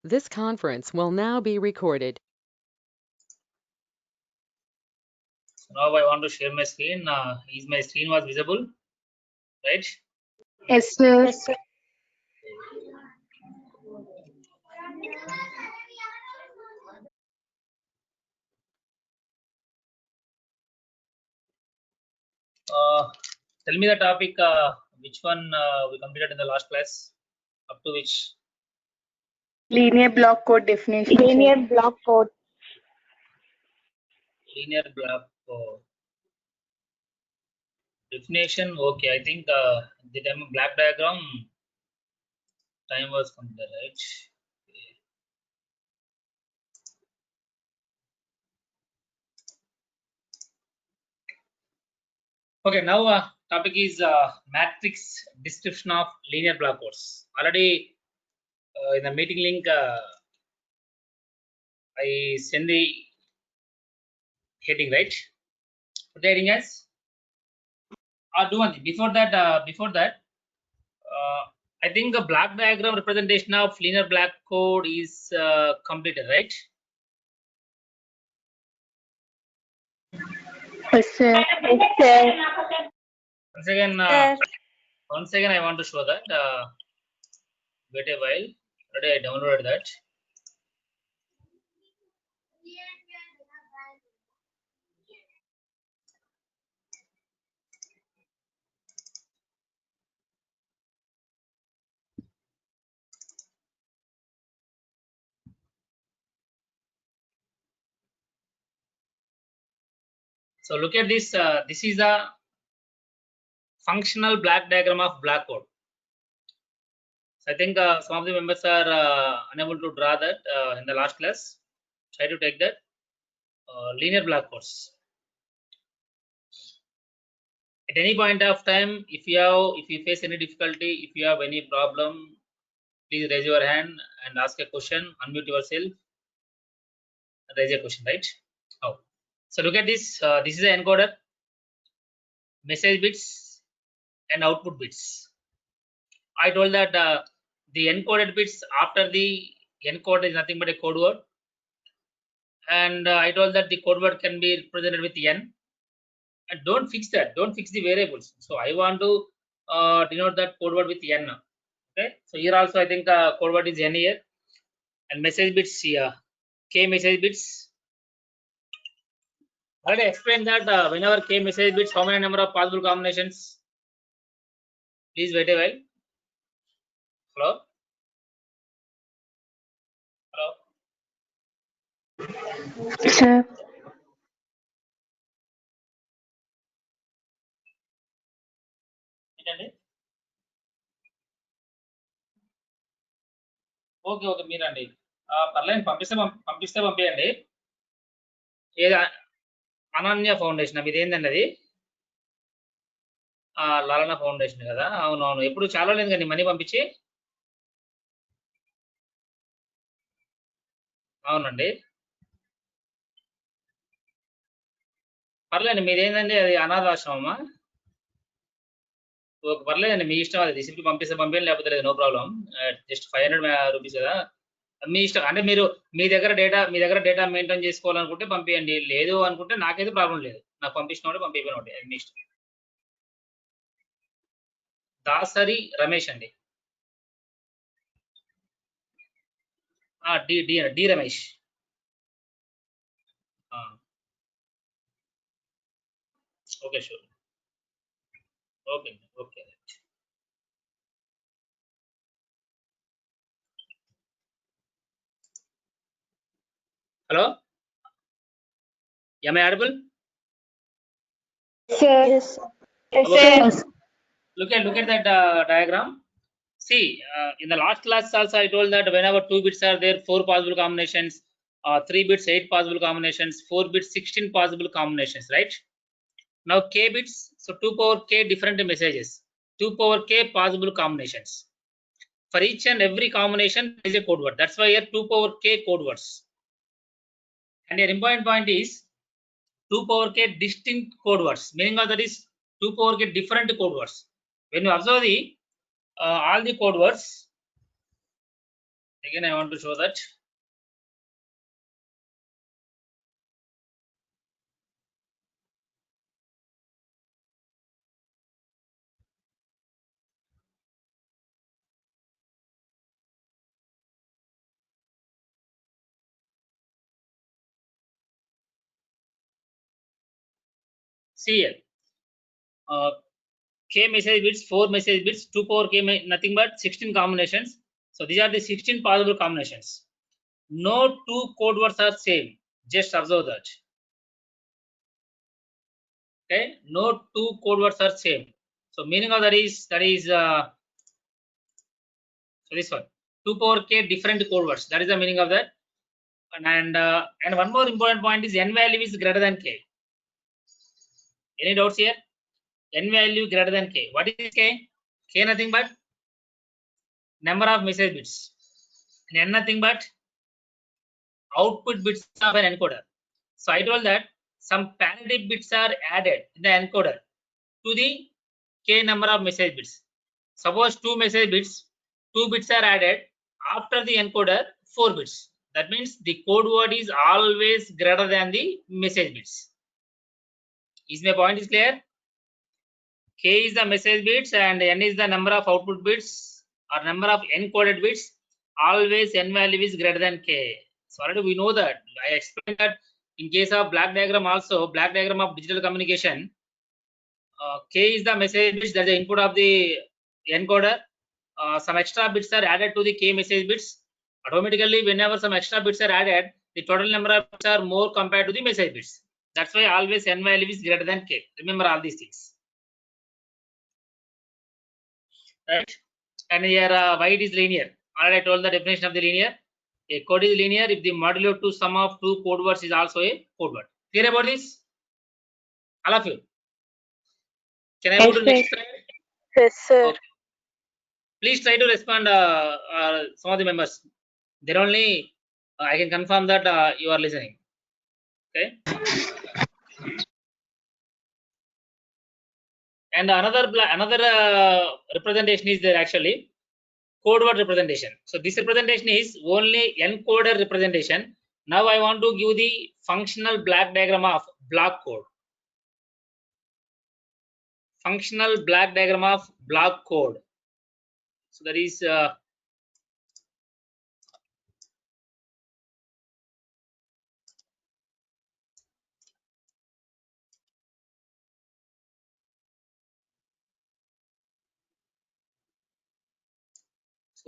This conference will now be recorded. So now I want to share my screen. Is my screen was visible, right? Yes, sir. Yes, sir. Tell me the topic. Which one we completed in the last class? Up to which? Linear block code definition. Linear block code. Linear block definition. Okay, I think the time black diagram time was completed, right? Okay, now topic is matrix description of linear block codes. Already in the meeting link, I send the heading, right? Put the heading as. Do one thing. Before that, I think the block diagram representation of linear block code is completed, right? Yes, sir. Yes, sir. Once again, I want to show that. Wait a while. Already I downloaded that. So look at this. This is a functional block diagram of block code. So I think some of the members are unable to draw that in the last class. Try to take that linear block codes. At any point of time, if you face any difficulty, if you have any problem, please raise your hand and ask a question. Unmute yourself and raise a question, right? Oh, so look at this. This is an encoder, message bits and output bits. I told that the encoded bits after the encode is nothing but a code word, and I told that the code word can be represented with n. And don't fix that. Don't fix the variables. So I want to denote that code word with n. Okay. So here also I think code word is n here, and message bits here, k message bits. I already explained that whenever k message bits, how many number of possible combinations? Please wait a while. Hello. Hello. Sir. Okay okay మీరండి పర్లేదు పంపిస్తే పంపించండి. ఏది Ananya foundation మీది ఏంటండి అది? లాలన foundation కదా? అవునవును. ఎప్పుడు చాలా లేదు కానీ మనీ పంపించి. అవునండి. పర్లేదండి మీదేందండి అది అనాథాశ్రమమా? ఓకే పర్లేదండి మీ ఇష్టం, అది రిసిప్ట్ పంపిస్తే పంపించండి, లేకపోతే లేదు, నో ప్రాబ్లం. జస్ట్ 500 రూపీస్ కదా, మీ ఇష్టం. అంటే మీరు మీ దగ్గర డేటా మెయింటైన్ చేసుకోవాలనుకుంటే పంపించండి, లేదు అనుకుంటే నాకైతే ప్రాబ్లం లేదు. నాకు పంపించిన పంపించడం ఒకటి, అది మీ ఇష్టం. దాసరి రమేష్ అండి. D Ramesh. Okay sure. Okay okay. Hello, am I audible? Sir. Yes. Okay. Sir. Look at that diagram. See, in the last class also I told that whenever 2 bits are there, 4 possible combinations, 3 bits 8 possible combinations, 4 bits 16 possible combinations, right? Now k bits, so 2 power k different messages, 2 power k possible combinations. For each and every combination there is a code word. That's why here 2 power k code words. And your important point is 2 power k distinct code words. Meaning of that is 2 power k different code words. When you observe the all the code words, Again, I want to show that. See here. K message bits, 4 message bits, 2 power K, nothing but 16 combinations. So these are the 16 possible combinations. No two code words are same. Just observe that. Okay, no two code words are same. So meaning of that is so this one 2 power K different code words. That is the meaning of that. And one more important point is n value is greater than K. Any doubts here? N value greater than K. What is K? K nothing but number of message bits. And N nothing but output bits of an encoder. So I told that some parity bits are added in the encoder to the K number of message bits. Suppose 2 message bits, 2 bits are added after the encoder 4 bits. That means the code word is always greater than the message bits. Is my point is clear? K is the message bits and N is the number of output bits or number of encoded bits. Always N value is greater than K. So already we know that. I explained that in case of black diagram also, black diagram of digital communication, K is the message bits, that is the input of the encoder. Some extra bits are added to the K message bits. Automatically, whenever some extra bits are added, the total number of bits are more compared to the message bits. That's why always N value is greater than K. Remember all these things. Right? And here why it is linear. Already I told the definition of the linear. A code is linear if the modulo to sum of two code words is also a code word. Clear about this? All of you. Can I move to next slide? Yes, sir. Okay. Please try to respond, some of the members. Then only I can confirm that you are listening. Okay. And another representation is there actually. Code word representation. So this representation is only encoder representation. Now I want to give the functional black diagram of block code. Functional black diagram of block code. So that is so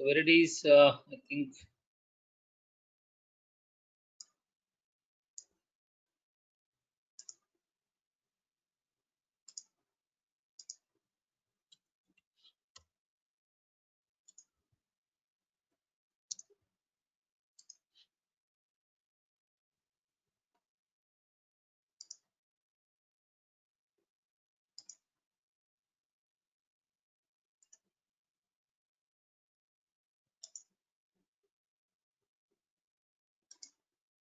where it is, I think.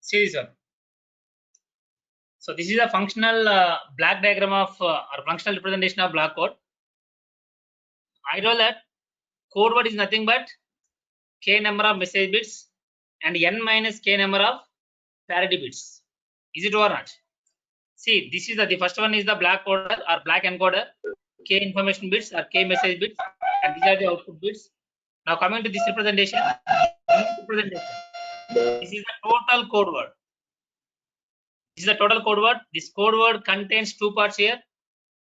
See this one. So this is a functional black diagram of or functional representation of block code. I know that code word is nothing but K number of message bits and N minus K number of parity bits. Is it or not? See, this is the first one is the black coder or black encoder, K information bits or K message bits, and these are the output bits. Now coming to this representation, this is the total code word. This is the total code word. This code word contains two parts here.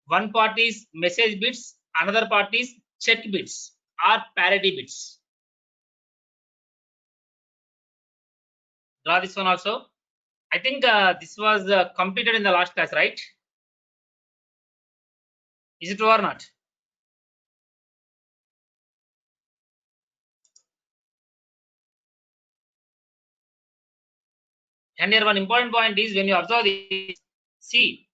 One part is message bits, another part is check bits or parity bits. Draw this one also. I think this was completed in the last class, right? Is it true or not? And here one important point is when you observe this, see,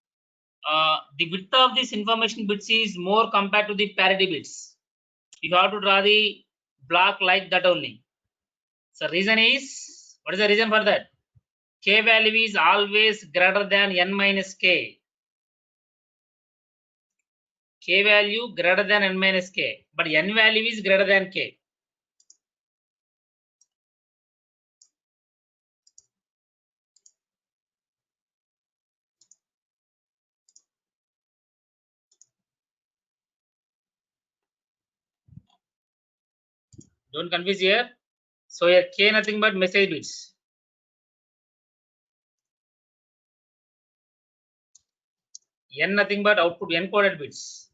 the width of this information bits is more compared to the parity bits. You have to draw the block like that only. So reason is, what is the reason for that? K value is always greater than N minus K. K value greater than N minus K, but N value is greater than K. Don't confuse here. So here K nothing but message bits. N nothing but output encoded bits.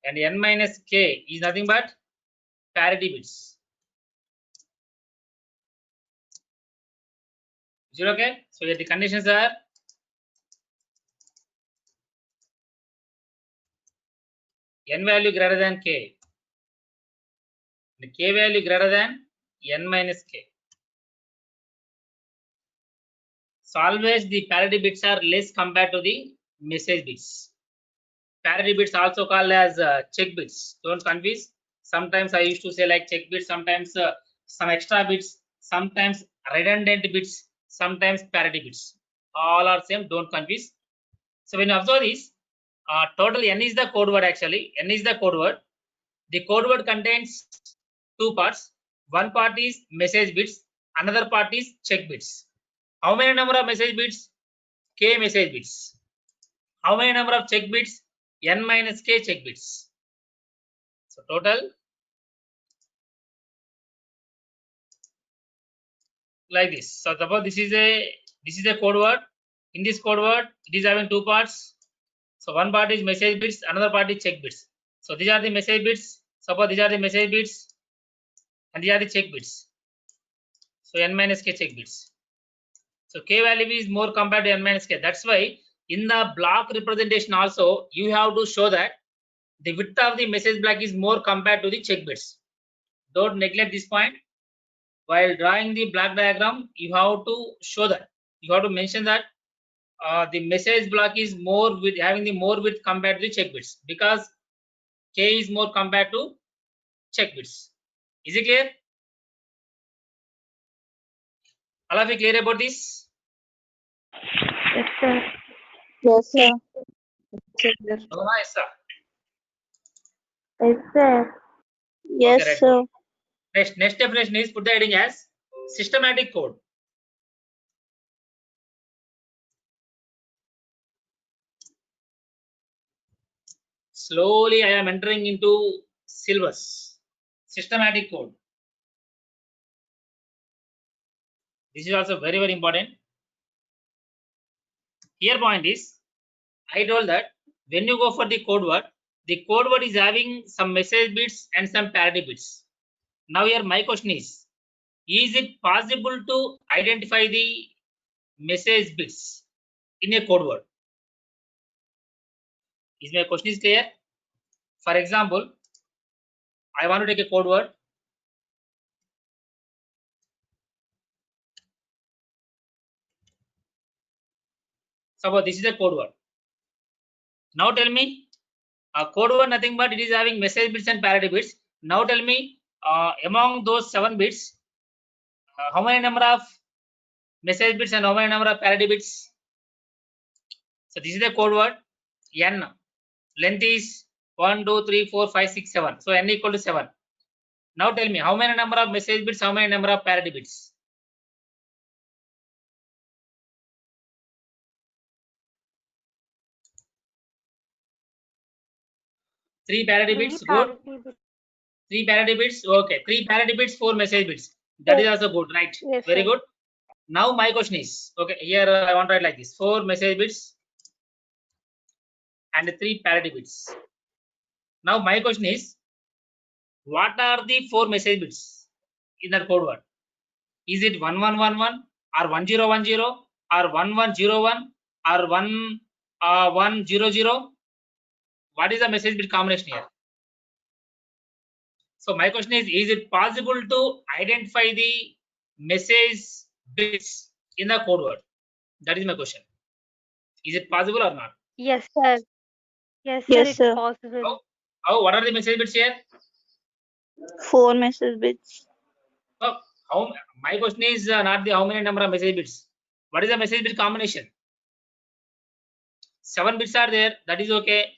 And N minus K is nothing but parity bits. Is it okay? So here the conditions are N value greater than K. The K value greater than N minus K. So always the parity bits are less compared to the message bits. Parity bits also called as check bits. Don't confuse. Sometimes I used to say like check bits, sometimes some extra bits, sometimes redundant bits, sometimes parity bits. All are same. Don't confuse. So when you observe this, total N is the code word actually. N is the code word. The code word contains two parts. One part is message bits, another part is check bits. How many number of message bits? K message bits. How many number of check bits? N minus K check bits. So total like this. So suppose this is a code word. In this code word, it is having two parts. So one part is message bits, another part is check bits. So these are the message bits. Suppose these are the message bits, and these are the check bits. So N minus K check bits. So K value is more compared to N minus K. That's why in the block representation also you have to show that the width of the message block is more compared to the check bits. Don't neglect this point. While drawing the block diagram, you have to show that. You have to mention that the message block is more with having the more width compared to the check bits because K is more compared to check bits. Is it clear? All of you clear about this? Yes, sir. Yes, sir. No, yes, sir. Yes, sir. Yes, Okay, right. sir. Next definition is put the heading as systematic code. Slowly I am entering into syllabus. Systematic code. This is also very, very important. Here point is, I told that when you go for the code word is having some message bits and some parity bits. Now here my question is it possible to identify the message bits in a code word? Is my question is clear? For example, I want to take a code word. Suppose this is a code word. Now tell me, code word nothing but it is having message bits and parity bits. Now tell me, among those 7 bits, how many number of message bits and how many number of parity bits? So this is the code word N. Length is 1, 2, 3, 4, 5, 6, 7. So N equal to 7. Now tell me how many number of message bits, how many number of parity bits? 3 parity bits. Good. 3 parity bits. Okay. 3 parity bits, 4 message bits. That is also good, right? Yes, very sir. good. Now my question is, okay, here I want to write like this: 4 message bits and 3 parity bits. Now my question is, what are the 4 message bits in that code word? Is it 1111 or 1010 or 1101 or 100? What is the message bit combination here? So my question is it possible to identify the message bits in the code word? That is my question. Is it possible or not? Yes, sir. Yes, sir. Yes, It's sir. possible. What are the message bits here? 4 message bits. Oh, my question is not the how many number of message bits. What is the message bit combination? 7 bits are there. That is okay.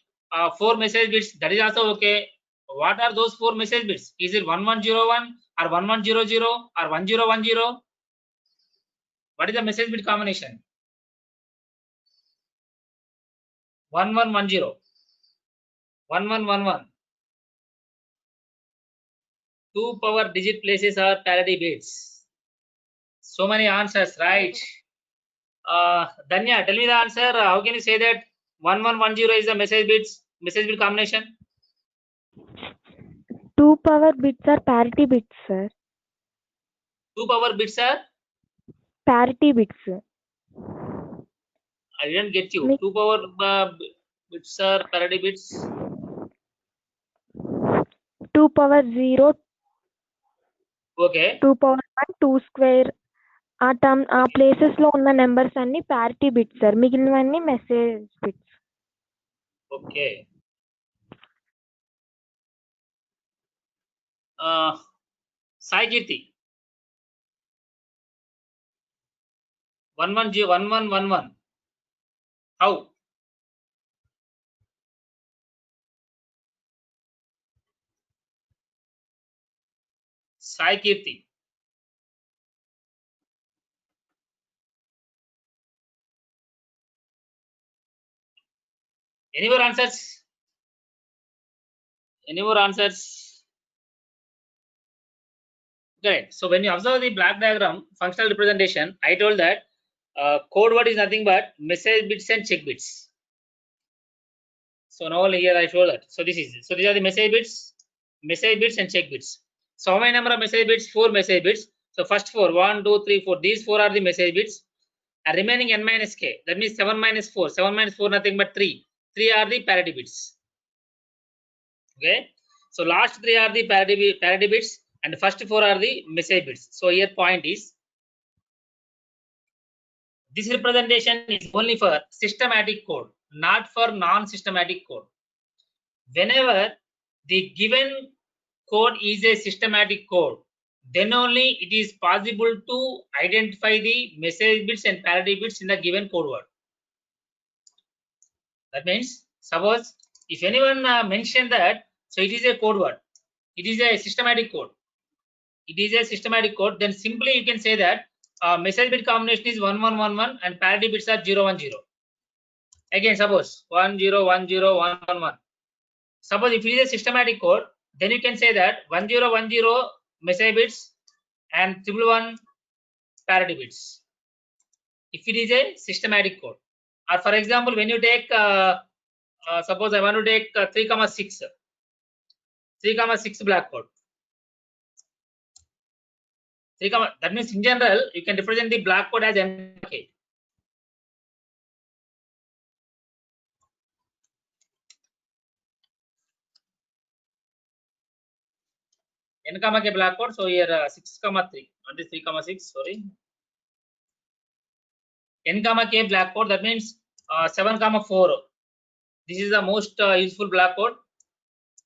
4 message bits. That is also okay. What are those 4 message bits? Is it 1101 or 1100 or 1010? What is the message bit combination? 1110, 1111, 2 power digit places are parity bits. So many answers, right? Danya, tell me the answer. How can you say that 1110 is the message bit combination? 2 power bits are parity bits, sir. 2 power bits are? Parity bits. I didn't get you. Me- 2 power bits are parity bits. 2 power 0, Okay. 2 power 1, 2 square. ఆ places లో ఉన్న numbers అన్ని parity bits, sir. మిగిలినవన్నీ message bits. Okay. Sai Kirti. 111111. How? Sai Kirti. Any more answers? Any more answers? Correct. So when you observe the black diagram functional representation, I told that code word is nothing but message bits and check bits. So now here I show that. So these are the message bits and check bits. So how many number of message bits? 4 message bits. So first 4, 1, 2, 3, 4. These 4 are the message bits. And remaining n minus k. That means 7 minus 4. 7 minus 4 nothing but 3. 3 are the parity bits. Okay. So last 3 are the parity bits and the first 4 are the message bits. So here point is this representation is only for systematic code, not for non-systematic code. Whenever the given code is a systematic code, then only it is possible to identify the message bits and parity bits in the given code word. That means, suppose if anyone mentioned that, so it is a code word, it is a systematic code. It is a systematic code, then simply you can say that message bit combination is 1111 and parity bits are 010. Again, suppose 1010111. Suppose if it is a systematic code, then you can say that 1010 message bits and 111 parity bits. If it is a systematic code, or for example, when you take suppose I want to take 3,6 black code. That means in general you can represent the black code as NK. N comma k black code. So here 6, 3, not 3, 6. Sorry. N comma k black code. That means 7, 4. This is the most useful black code.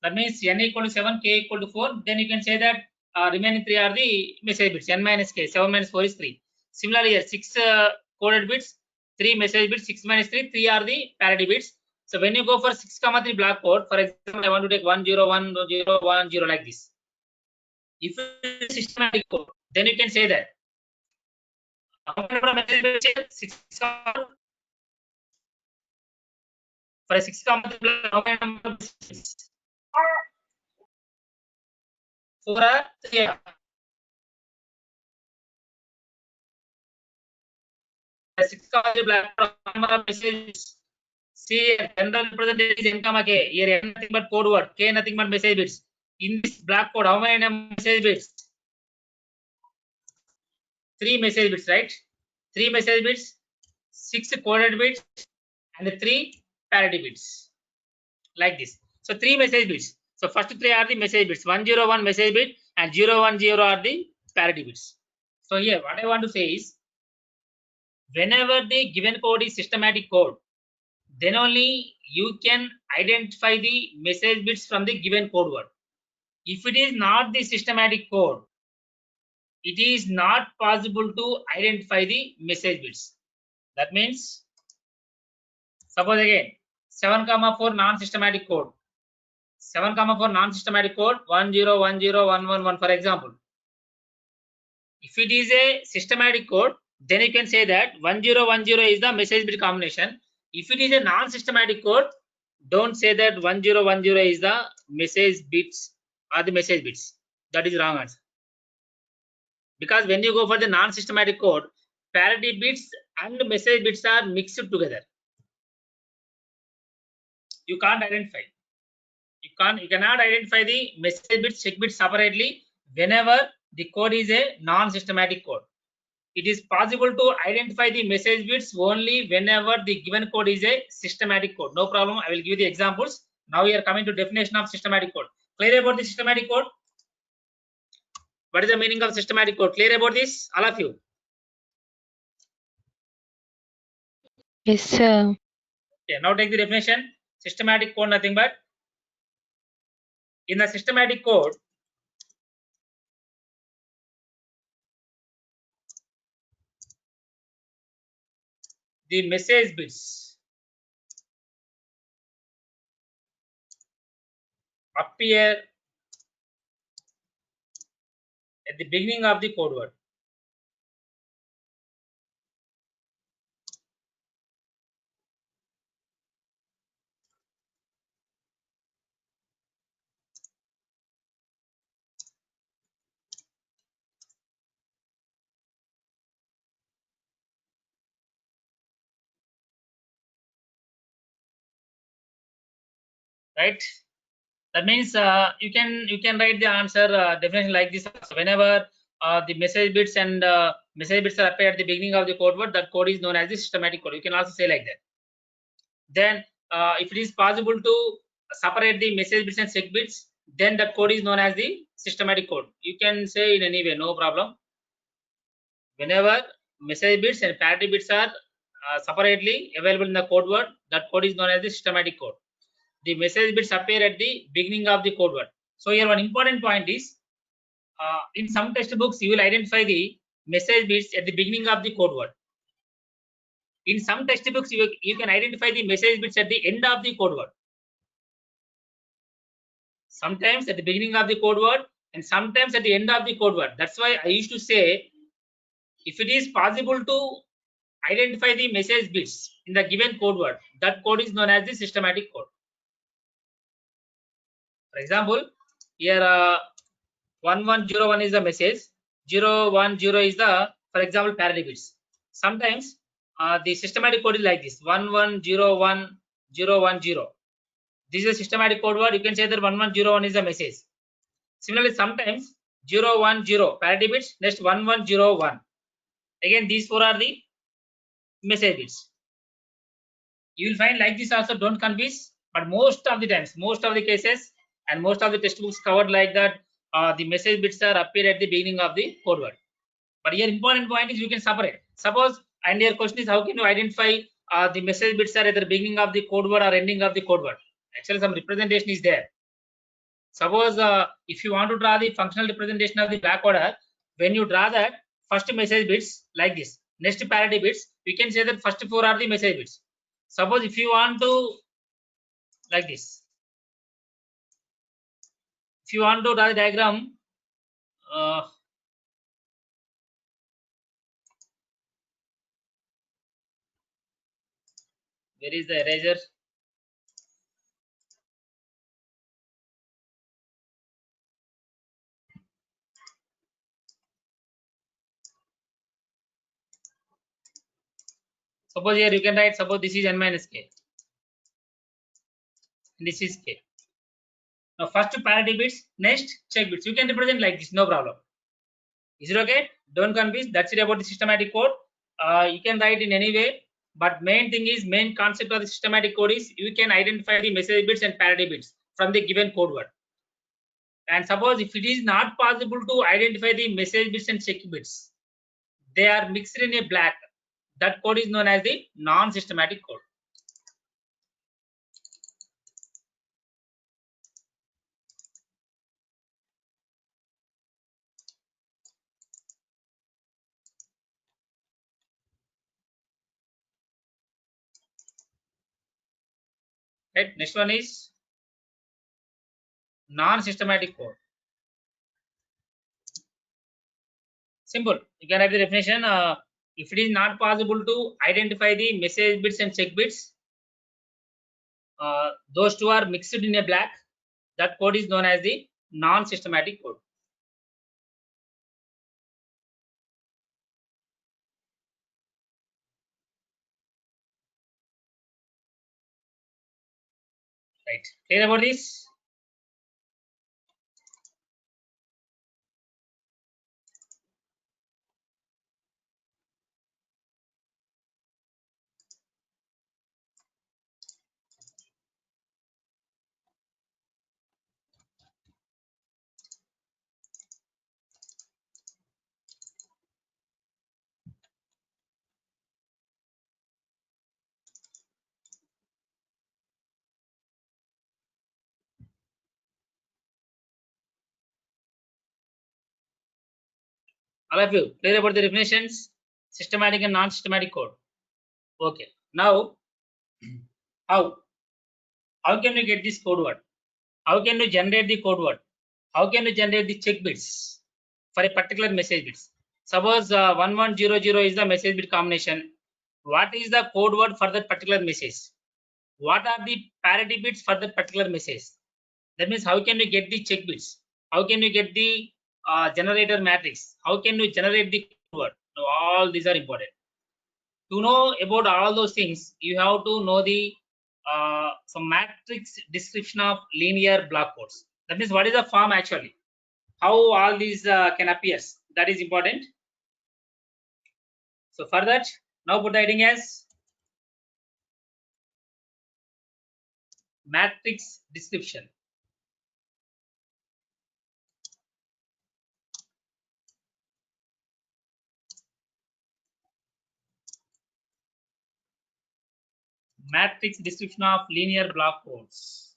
That means n equal to 7, k equal to 4. Then you can say that remaining 3 are the message bits. N minus k. 7 minus 4 is 3. Similarly here 6 coded bits, 3 message bits. 6 minus 3, 3 are the parity bits. So when you go for 6, 3 black code, for example, I want to take 101010 like this. If it is systematic code, then you can say that how many message bits? 6 for a 6, 3 black, how many number of bits? 4 or 3. A 6, 3 black number of messages. See, general representation is n comma k. Here n nothing but code word, k nothing but message bits. In this black code, how many message bits? 3 message bits, right? 3 message bits, 6 coded bits, and 3 parity bits. Like this. So 3 message bits. So first 3 are the message bits. 101 message bit and 010 are the parity bits. So here, what I want to say is, whenever the given code is systematic code, then only you can identify the message bits from the given code word. If it is not the systematic code, it is not possible to identify the message bits. That means, suppose again 7, 4 non-systematic code. 7, 4 non-systematic code 1010111 for example. If it is a systematic code, then you can say that 1010 is the message bit combination. If it is a non-systematic code, don't say that 1010 is the message bits or the message bits. That is wrong answer. Because when you go for the non-systematic code, parity bits and message bits are mixed together. You can't identify. You cannot identify the message bits, check bits separately whenever the code is a non-systematic code. It is possible to identify the message bits only whenever the given code is a systematic code. No problem. I will give you the examples. Now we are coming to definition of systematic code. Clear about the systematic code? What is the meaning of systematic code? Clear about this, all of you? Yes, sir. Okay, now take the definition. Systematic code, nothing but in the systematic code, the message bits appear at the beginning of the code word. Right? That means you can write the answer definition like this also. Whenever the message bits and message bits are appear at the beginning of the code word, that code is known as the systematic code. You can also say like that. Then if it is possible to separate the message bits and check bits, then that code is known as the systematic code. You can say in any way, no problem. Whenever message bits and parity bits are separately available in the code word, that code is known as the systematic code. The message bits appear at the beginning of the code word. So here one important point is, in some textbooks you will identify the message bits at the beginning of the code word. In some textbooks you can identify the message bits at the end of the code word. Sometimes at the beginning of the code word and sometimes at the end of the code word. That's why I used to say, if it is possible to identify the message bits in the given code word, that code is known as the systematic code. For example, here 1101 is the message, 010 is the, for example, parity bits. Sometimes the systematic code is like this: 1101 010. This is a systematic code word. You can say that 1101 is the message. Similarly, sometimes 010 parity bits, next 1101. Again, these four are the message bits. You will find like this also. Don't confuse. But most of the times, most of the cases, and most of the textbooks covered like that, the message bits are appear at the beginning of the code word. But here important point is you can separate. Suppose, and your question is, how can you identify the message bits are at the beginning of the code word or ending of the code word? Actually, some representation is there. Suppose if you want to draw the functional representation of the back order, when you draw that, first message bits like this, next parity bits, we can say that first four are the message bits. Suppose if you want to like this, if you want to draw the diagram, where is the eraser? Suppose here you can write, suppose this is n minus k, this is k. Now first parity bits, next check bits. You can represent like this, no problem. Is it okay? Don't confuse. That's it about the systematic code. You can write in any way, but main thing is, main concept of the systematic code is you can identify the message bits and parity bits from the given code word. And suppose if it is not possible to identify the message bits and check bits, they are mixed in a black, that code is known as the non-systematic code. Right, next one is non-systematic code. Simple. You can have the definition. If it is not possible to identify the message bits and check bits, those two are mixed in a black, that code is known as the non-systematic code. Right. Clear about this? All of you clear about the definitions, systematic and non-systematic code. Okay. Now, how can you get this code word? How can you generate the code word? How can you generate the check bits for a particular message bits? Suppose 1100 is the message bit combination. What is the code word for that particular message? What are the parity bits for that particular message? That means how can you get the check bits? How can you get the generator matrix? How can you generate the code word? Now, all these are important. To know about all those things, you have to know the some matrix description of linear block codes. That means what is the form actually? How all these can appear? That is important. So for that, now put the heading as matrix description. Matrix description of linear block codes.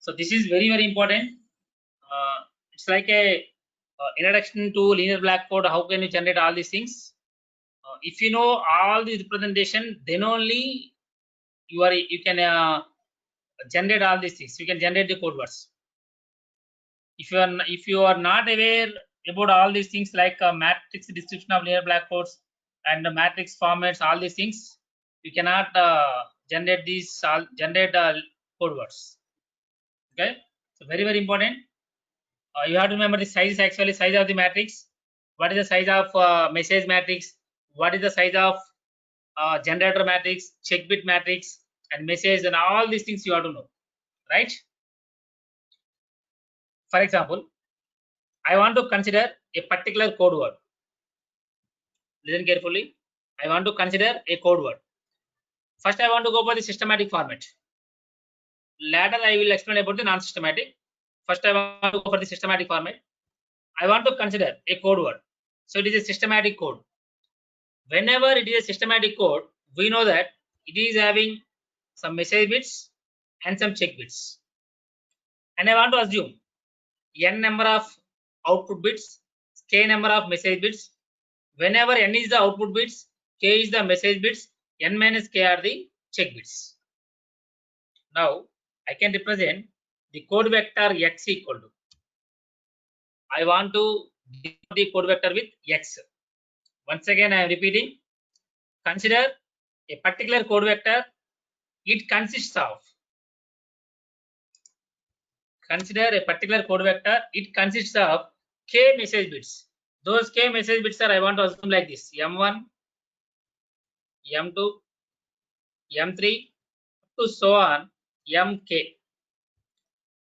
So this is very, very important. It's like a introduction to linear black code. How can you generate all these things? If you know all the representation, then only you can generate all these things. You can generate the code words. If you are not aware about all these things like matrix description of linear black codes and the matrix formats, all these things, you cannot generate these code words. Okay, so very, very important. You have to remember the size, actually size of the matrix. What is the size of message matrix? What is the size of generator matrix, check bit matrix, and message, and all these things you have to know, right? For example, I want to consider a particular code word. Listen carefully. I want to consider a code word. First, I want to go for the systematic format. Later, I will explain about the non-systematic. First, I want to go for the systematic format. I want to consider a code word. So it is a systematic code. Whenever it is a systematic code, we know that it is having some message bits and some check bits. And I want to assume n number of output bits, k number of message bits. Whenever n is the output bits, k is the message bits, n minus k are the check bits. Now I can represent the code vector x equal to. I want to denote the code vector with x. Once again, I am repeating. Consider a particular code vector. It consists of. Consider a particular code vector. It consists of k message bits. Those k message bits are, I want to assume like this: m1, m2, m3, to so on, mk.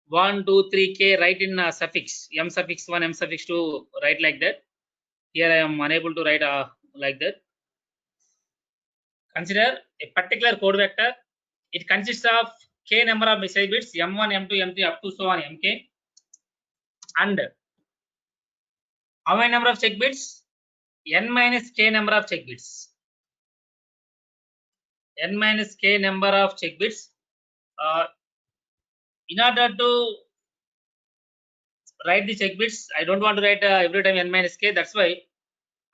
1, 2, 3, k, write in suffix, m suffix 1, m suffix 2, write like that. Here I am unable to write like that. Consider a particular code vector. It consists of k number of message bits, m1, m2, m3, up to so on, mk. And how many number of check bits? N minus k number of check bits. N minus k number of check bits. In order to write the check bits, I don't want to write every time n minus k. That's why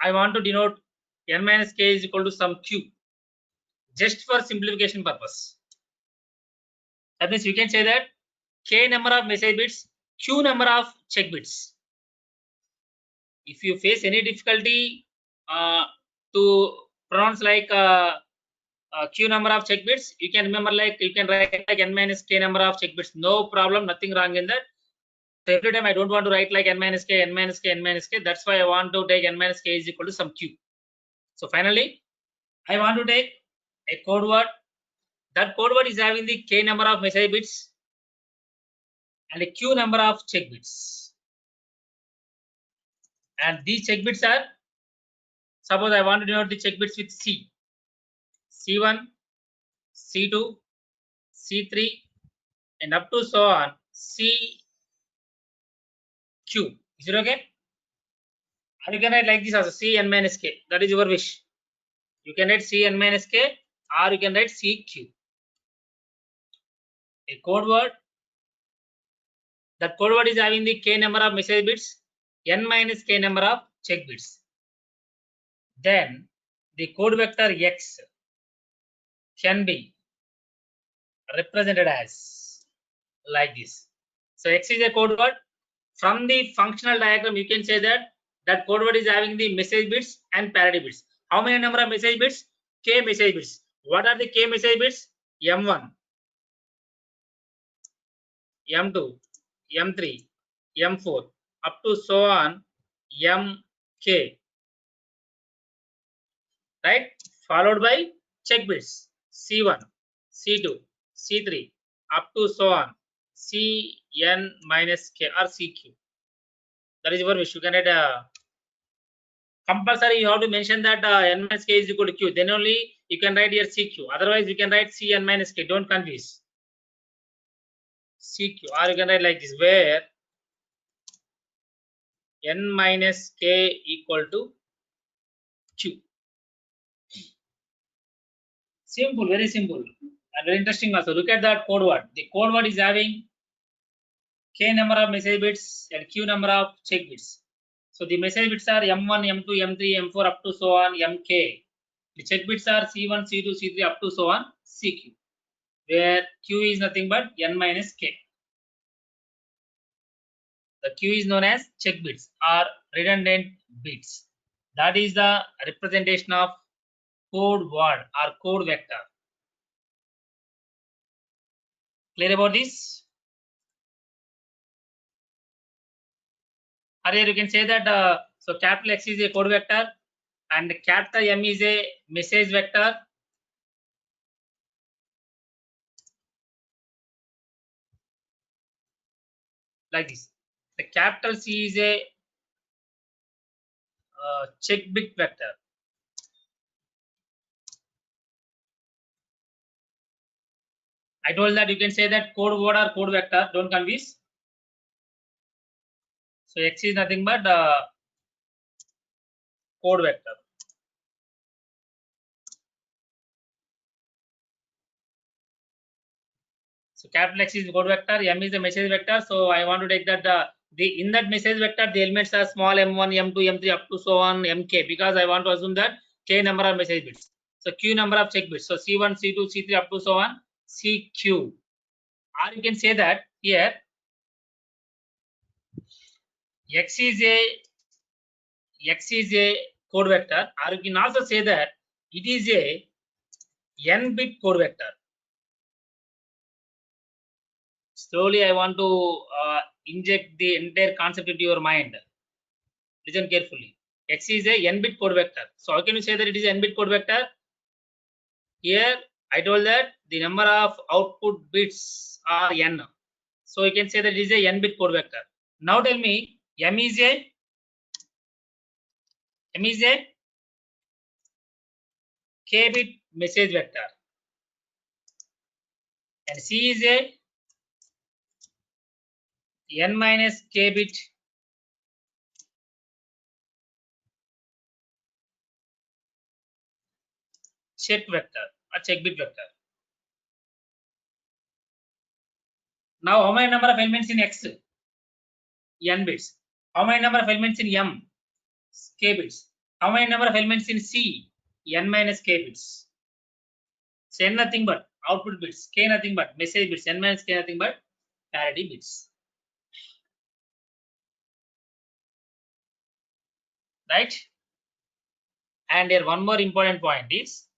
I want to denote n minus k is equal to some q, just for simplification purpose. That means you can say that k number of message bits, q number of check bits. If you face any difficulty to pronounce like q number of check bits, you can remember like you can write like n minus k number of check bits. No problem, nothing wrong in that. So every time I don't want to write like n minus k, n minus k, n minus k. That's why I want to take n minus k is equal to some q. So finally, I want to take a code word. That code word is having the k number of message bits and a q number of check bits. And these check bits are, suppose I want to denote the check bits with C, C1, C2, C3, and up to so on CQ. Is it okay? Or you can write like this also, Cn minus k. That is your wish. You can write Cn minus k, or you can write CQ. A code word. That code word is having the k number of message bits, n minus k number of check bits. Then the code vector x can be represented as like this. So x is a code word. From the functional diagram, you can say that that code word is having the message bits and parity bits. How many number of message bits? K message bits. What are the k message bits? M1, M2, M3, M4, up to so on MK. Right? Followed by check bits C1, C2, C3, up to so on Cn minus k or CQ. That is your wish. You can write a compulsory. You have to mention that n minus k is equal to q. Then only you can write here CQ. Otherwise, you can write Cn minus k. Don't confuse CQ. Or you can write like this, where n minus k equal to q. Simple, very simple, and very interesting also. Look at that code word. The code word is having k number of message bits and q number of check bits. So the message bits are M1, M2, M3, M4, up to so on MK. The check bits are C1, C2, C3, up to so on CQ, where q is nothing but n minus k. The q is known as check bits or redundant bits. That is the representation of code word or code vector. Clear about this? Or here you can say that so capital X is a code vector and capital M is a message vector. Like this. The capital C is a check bit vector. I told that you can say that code word or code vector. Don't confuse. So X is nothing but code vector. So capital X is code vector, M is the message vector. So I want to take that in that message vector, the elements are small m1, m2, m3, up to so on mk, because I want to assume that k number of message bits. So q number of check bits. So C1, C2, C3, up to so on CQ. Or you can say that here X is a code vector, or you can also say that it is a n bit code vector. Slowly, I want to inject the entire concept into your mind. Listen carefully. X is a n bit code vector. So how can you say that it is n bit code vector? Here I told that the number of output bits are n. So you can say that it is a n bit code vector. Now tell me, M is a k bit message vector, and C is a n minus k bit check vector or check bit vector. Now how many number of elements in X? N bits. How many number of elements in M? K bits. How many number of elements in C? N minus k bits. So n nothing but output bits, k nothing but message bits, n minus k nothing but parity bits. Right? And here one more important point is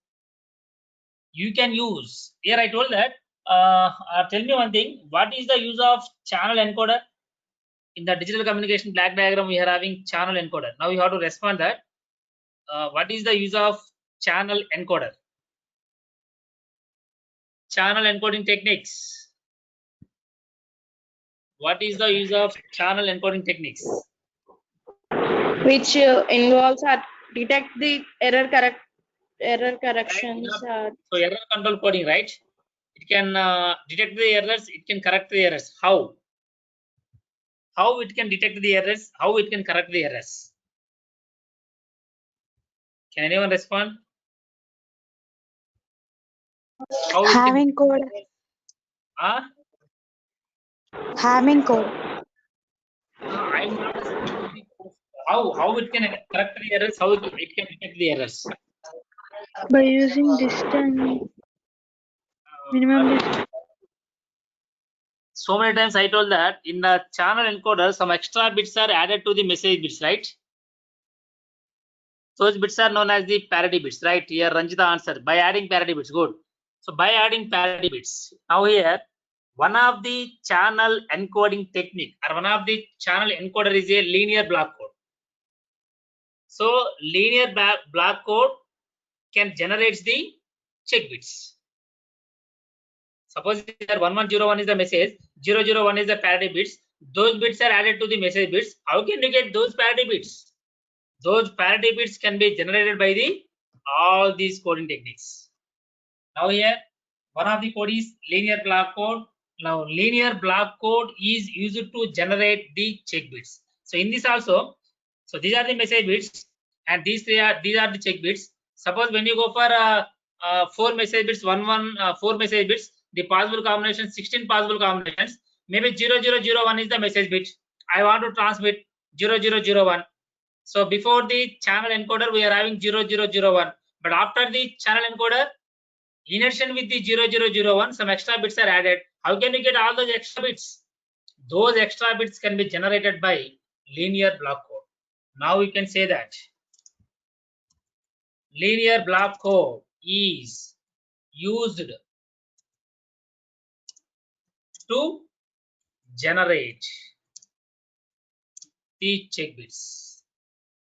you can use, here I told that tell me one thing, what is the use of channel encoder? In the digital communication black diagram we are having channel encoder. Now you have to respond that what is the use of channel encoder? Channel encoding techniques. What is the use of channel encoding techniques? Which involves detect the error corrections. So error control coding, right? It can detect the errors. It can correct the errors. How? How it can detect the errors? How it can correct the errors? Can anyone respond? How it Having can, code. ah? Having code. I'm not responding to the how it can correct the errors? How it can detect the errors? By using distance, minimum distance. So many times I told that in the channel encoder, some extra bits are added to the message bits, right? Those bits are known as the parity bits, right? Here Ranjita answered by adding parity bits. Good. So by adding parity bits, now here one of the channel encoding technique or one of the channel encoder is a linear block code. So linear block code can generate the check bits. Suppose here 1101 is the message, 001 is the parity bits. Those bits are added to the message bits. How can you get those parity bits? Those parity bits can be generated by the all these coding techniques. Now here one of the code is linear block code. Now linear block code is used to generate the check bits. So in this also, so these are the message bits and these are the check bits. Suppose when you go for 4 message bits, 4 message bits, the possible combination 16 possible combinations. Maybe 0001 is the message bit. I want to transmit 0001. So before the channel encoder, we are having 0001. But after the channel encoder, in addition with the 0001, some extra bits are added. How can you get all those extra bits? Those extra bits can be generated by linear block code. Now we can say that linear block code is used to generate the check bits,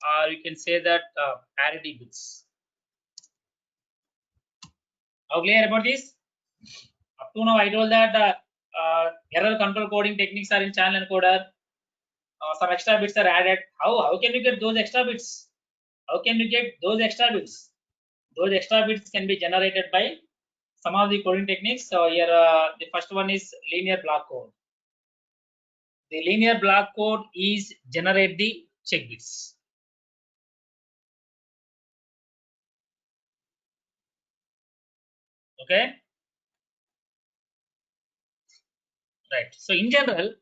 or you can say that parity bits. How clear about this? Up to now, I told that error control coding techniques are in channel encoder. Some extra bits are added. How can you get those extra bits? How can you get those extra bits? Those extra bits can be generated by some of the coding techniques. So here, the first one is linear block code. The linear block code is generate the check bits. Okay. Right. So in general,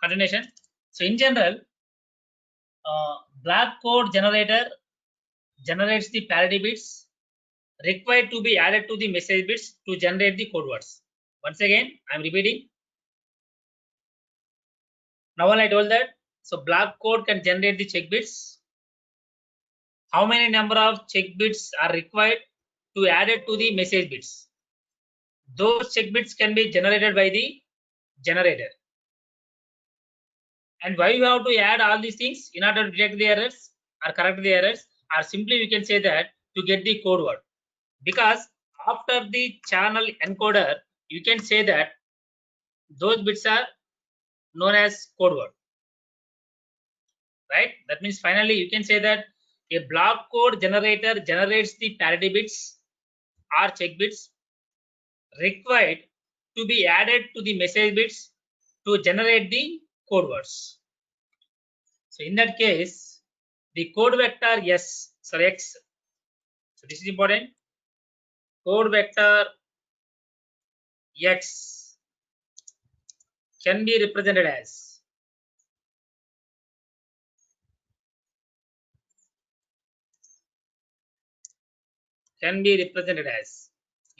continuation. So in general, block code generator generates the parity bits required to be added to the message bits to generate the code words. Once again, I am repeating. Now I told that. So block code can generate the check bits. How many number of check bits are required to add it to the message bits? Those check bits can be generated by the generator. And why you have to add all these things in order to detect the errors or correct the errors, or simply we can say that to get the code word. Because after the channel encoder, you can say that those bits are known as code word. Right? That means finally you can say that a block code generator generates the parity bits or check bits required to be added to the message bits to generate the code words. So in that case, the code vector X. So this is important. Code vector X can be represented as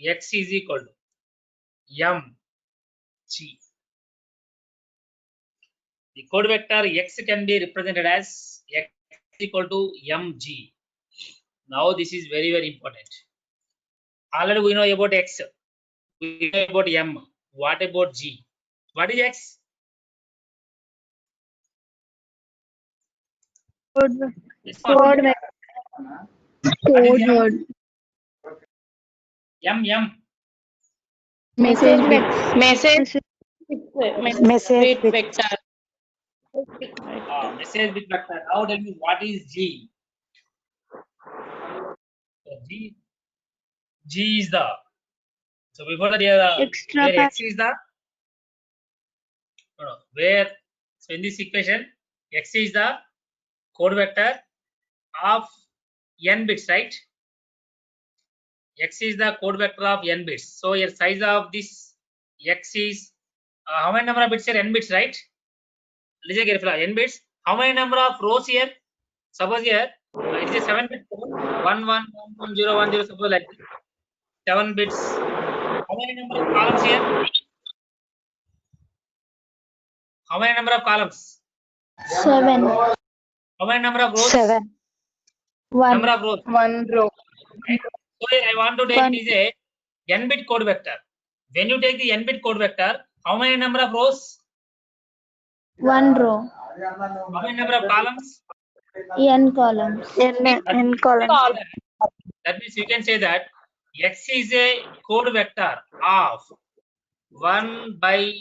X is equal to M G. The code vector X can be represented as X equal to mg. Now this is very, very important. Already we know about X. We know about M. What about G? What is X? Code vector. What is Code word. M? Message bit. message Message bit. vector. Message bit vector. Now tell me what is G? So G is the. So before that, Extra where pack. X is the. No, where, so in this equation, X is the code vector of n bits, right? X is the code vector of n bits. So your size of this X is how many number of bits here? N bits, right? Listen carefully. N bits. How many number of rows here? Suppose here it is a 7-bit code. 1 1 1 1 0 1 0. Suppose like this. 7 bits. How many number of columns here? How many number of columns? 7. How many number of rows? 7. 1. Number of rows. 1 row. Right? So here I want to take it is a n-bit code vector. When you take the n-bit code vector, how many number of rows? 1 row. How many number of columns? N columns. N columns. That means you can say that X is a code vector of 1 by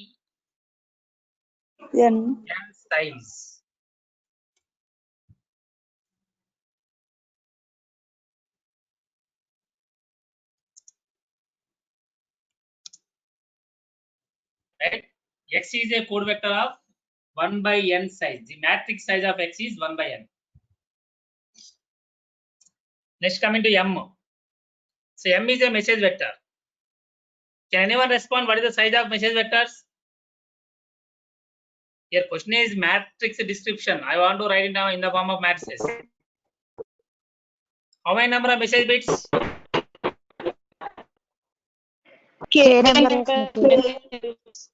N. n size. Right? X is a code vector of 1 by n size. The matrix size of X is 1 by n. Next, coming to M. So M is a message vector. Can anyone respond? What is the size of message vectors? Your question is matrix description. I want to write it down in the form of matrices. How many number of message bits? K number of messages.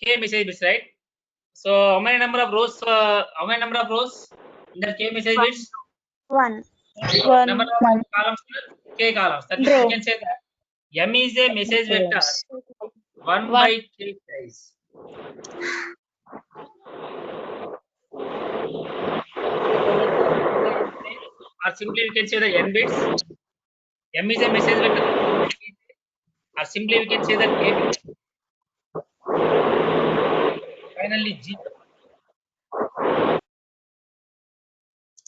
K message bits, right? So how many number of rows? How many number of rows in the K message bits? 1. Number of columns? K columns. That means you can say that M is a message vector 1 by K size. Or simply we can say the n bits. M is a message vector. Or simply we can say that K bits. Finally G.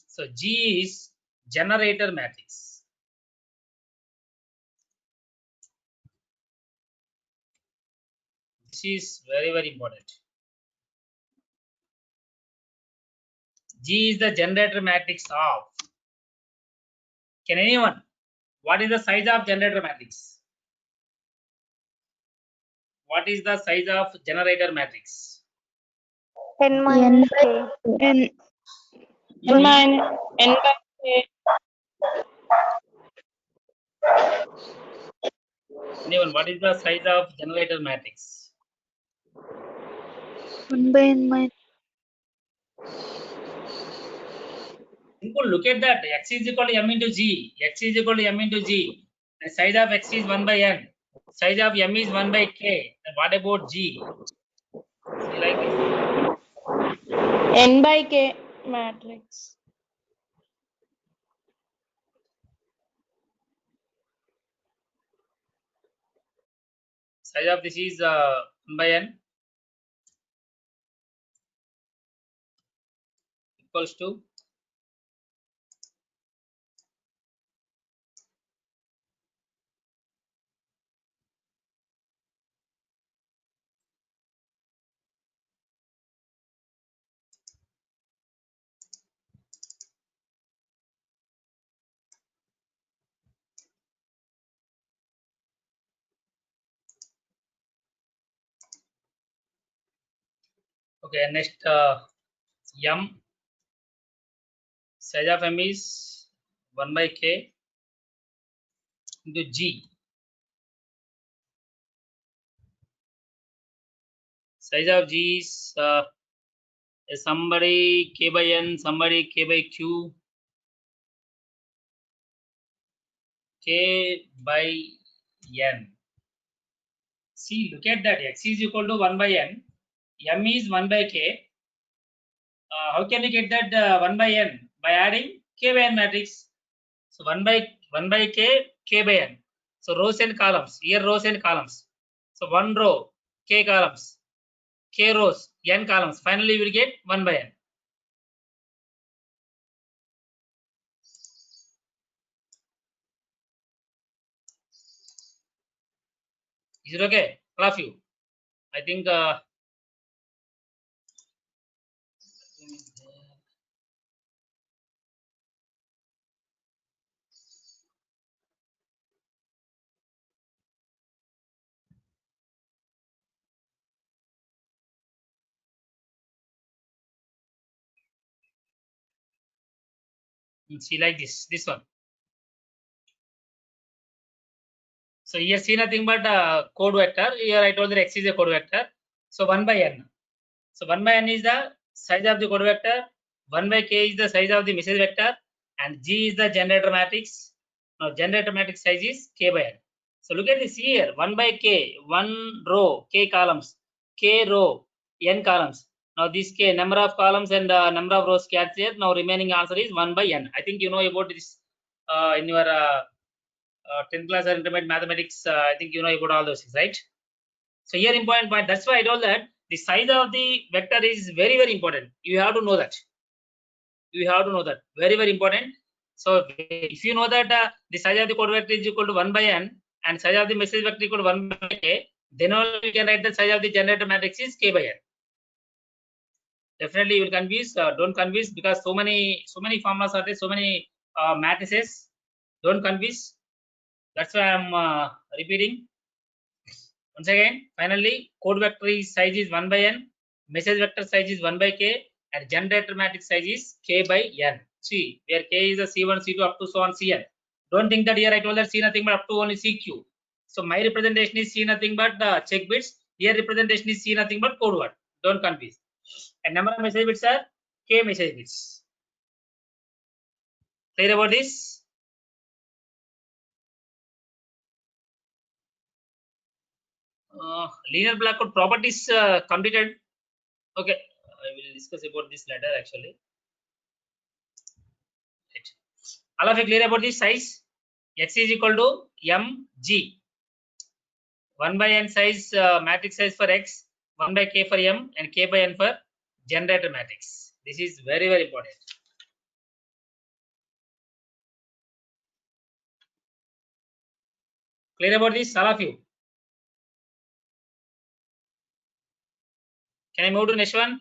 So G is generator matrix. This is very, very important. G is the generator matrix of. Can anyone? What is the size of generator matrix? What is the size of generator matrix? N minus K. N. N by K. Anyone? What is the size of generator matrix? 1 by N minus. Simple. Look at that. X is equal to M into G. X is equal to M into G. The size of X is 1 by N. Size of M is 1 by K. Then what about G? See like this. N by K matrix. Size of this is 1 by N equals to okay. Next M. Size of M is 1 by K into G. Size of G is somebody K by N, somebody K by Q, K by N. See, look at that. X is equal to 1 by N. M is 1 by K. How can we get that 1 by N? By adding K by N matrix. So 1 by 1 by k, k by n. So rows and columns, here rows and columns. So 1 row, k columns, k rows, n columns. Finally, we will get 1 by n. Is it okay? All of you. I think see like this one. So here see nothing but code vector. Here I told that x is a code vector. So 1 by n. So 1 by n is the size of the code vector. 1 by k is the size of the message vector, and G is the generator matrix. Now generator matrix size is k by n. So look at this here. 1 by k, 1 row, k columns, k row, n columns. Now this k number of columns and number of rows captured. Now remaining answer is 1 by n. I think you know about this in your 10th class or intermediate mathematics. I think you know about all those things, right? So here important point. That's why I told that the size of the vector is very, very important. You have to know that. You have to know that. Very, very important. So if you know that the size of the code vector is equal to 1 by n and size of the message vector equal to 1 by k, then only you can write the size of the generator matrix is k by n. Definitely you will confuse. Don't confuse, because so many formulas are there, so many matrices. Don't confuse. That's why I'm repeating. Once again, finally, code vector size is 1 by n, message vector size is 1 by k, and generator matrix size is k by n. See, where k is a C1, C2 up to so on Cn. Don't think that here I told that C nothing but up to only CQ. So my representation is C nothing but check bits. Here representation is C nothing but code word. Don't confuse. And number of message bits are k message bits. Clear about this? Linear black code properties completed. Okay, I will discuss about this later actually. Right. All of you clear about this size? X is equal to mg. 1 by n size matrix size for x, 1 by k for m, and k by n for generator matrix. This is very, very important. Clear about this, all of you? Can I move to next one?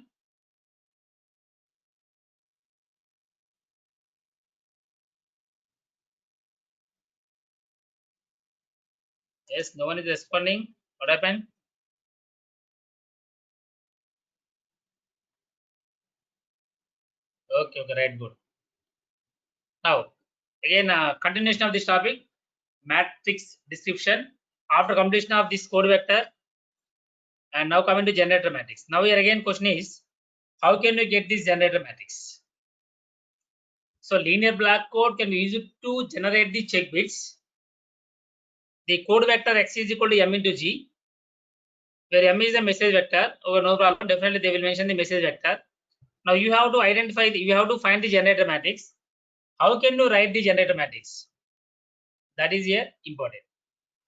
Yes, no one is responding. What happened? Okay, right, good. Now, again, continuation of this topic, matrix description. After completion of this code vector, and now coming to generator matrix. Now here again question is, how can we get this generator matrix? So linear black code can be used to generate the check bits. The code vector x is equal to m into g, where m is the message vector. Oh, no problem. Definitely they will mention the message vector. Now you have to identify, you have to find the generator matrix. How can you write the generator matrix? That is here important.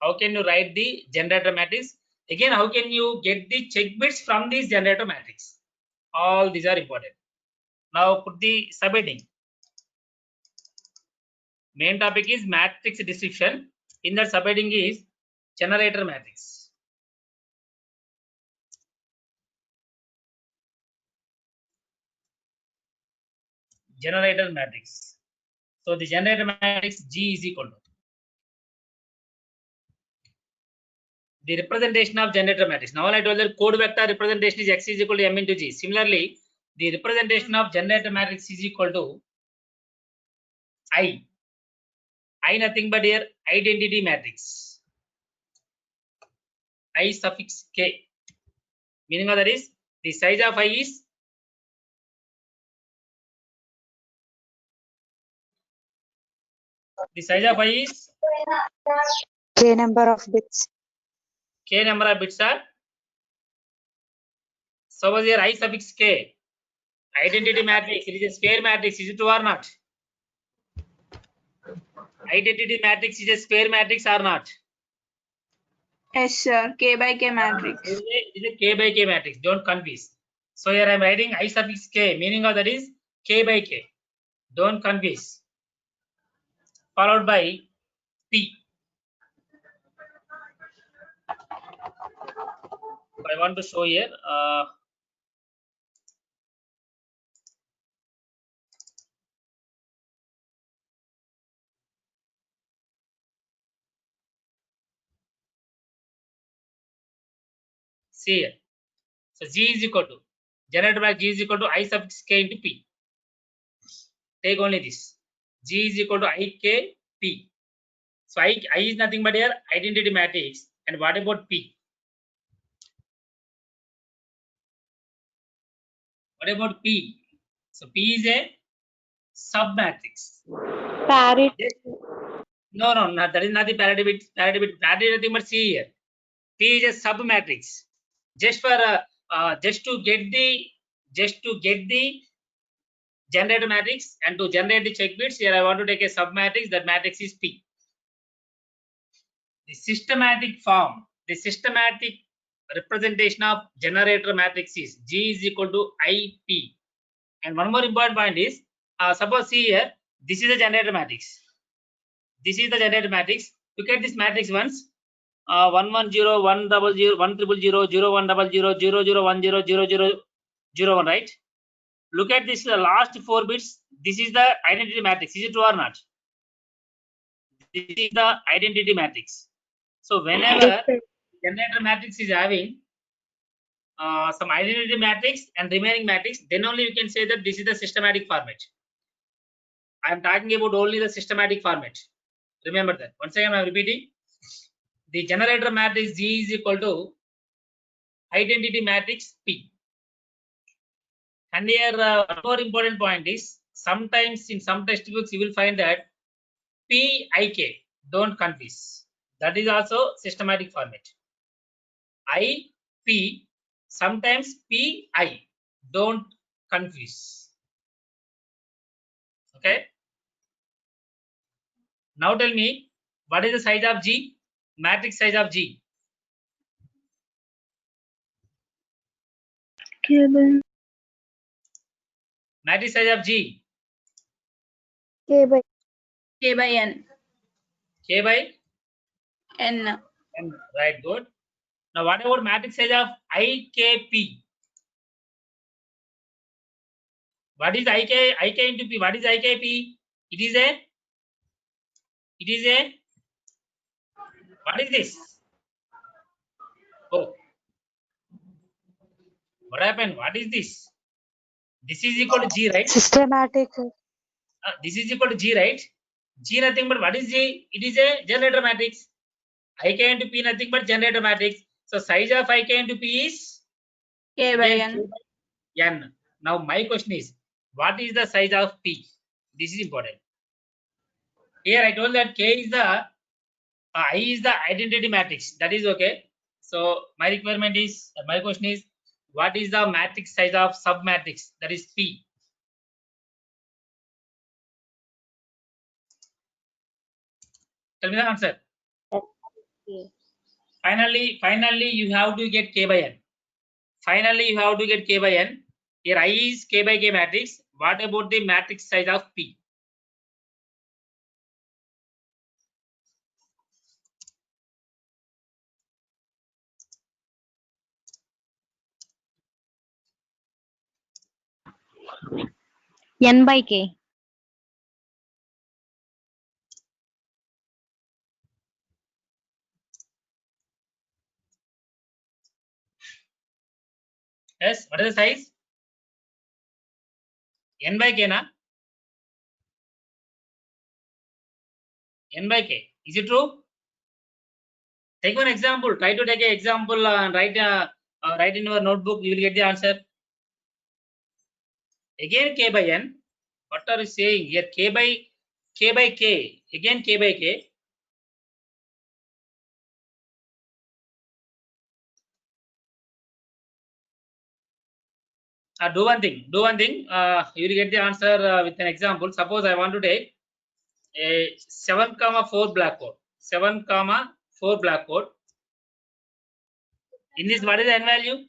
How can you write the generator matrix? Again, how can you get the check bits from this generator matrix? All these are important. Now put the subheading. Main topic is matrix description. In that subheading is generator matrix. Generator matrix. So the generator matrix G is equal to the representation of generator matrix. Now I told that code vector representation is x is equal to m into g. Similarly, the representation of generator matrix is equal to I nothing but here identity matrix. I suffix k. Meaning of that is the size of I is k number of bits. K number of bits are. Suppose here I suffix k. Identity matrix, it is a square matrix. Is it true or not? Identity matrix is a square matrix or not? Yes, sir. K by K matrix. It is a K by K matrix. Don't confuse. So here I am writing I suffix K. Meaning of that is K by K. Don't confuse. Followed by P. I want to show here. See here. So G is equal to generated by G is equal to I suffix K into P. Take only this. G is equal to I K P. So I is nothing but here identity matrix. And what about P? What about P? So P is a submatrix. Parity. No, that is not the parity bit. Parity bit. Parity nothing but see here. P is a submatrix. Just for just to get the generator matrix and to generate the check bits, here I want to take a submatrix. That matrix is P. The systematic form, the systematic representation of generator matrix is G is equal to IP. And one more important point is, suppose see here, this is the generator matrix. This is the generator matrix. Look at this matrix once. 1 1 0 1 0 0 1 0 0 0 1 0 0 0 0 1 0 0 0 0 1, right? Look at this last 4 bits. This is the identity matrix. Is it true or not? This is the identity matrix. So whenever generator matrix is having some identity matrix and remaining matrix, then only you can say that this is the systematic format. I am talking about only the systematic format. Remember that. Once again I am repeating. The generator matrix G is equal to identity matrix P. And here one more important point is, sometimes in some textbooks you will find that PIK. Don't confuse. That is also systematic format. IP, sometimes PI. Don't confuse. Okay. Now tell me, what is the size of G? Matrix size of G. K by Matrix size of G. K by K by N. K by N. N. Right, good. Now what about matrix size of IKP? What is IK into P? What is IKP? It is a what is this? Oh, what happened? What is this? This is equal to G, right? Systematic. This is equal to G, right? G nothing but what is G? It is a generator matrix. IK into P nothing but generator matrix. So size of IK into P is K by again, N. K by N. Now my question is, what is the size of P? This is important. Here I told that K is the I is the identity matrix. That is okay. So my requirement is, my question is, what is the matrix size of submatrix? That is P. Tell me the answer. Finally, you have to get K by N. Finally, you have to get K by N. Here I is K by K matrix. What about the matrix size of P? N by K. Yes, what is the size? N by K, na? N by K. Is it true? Take one example. Try to take an example and write in your notebook. You will get the answer. Again K by N. What are you saying here? K by K. Again K by K. Do one thing. You will get the answer with an example. Suppose I want to take a 7,4 black code. 7,4 black code. In this, what is the n value?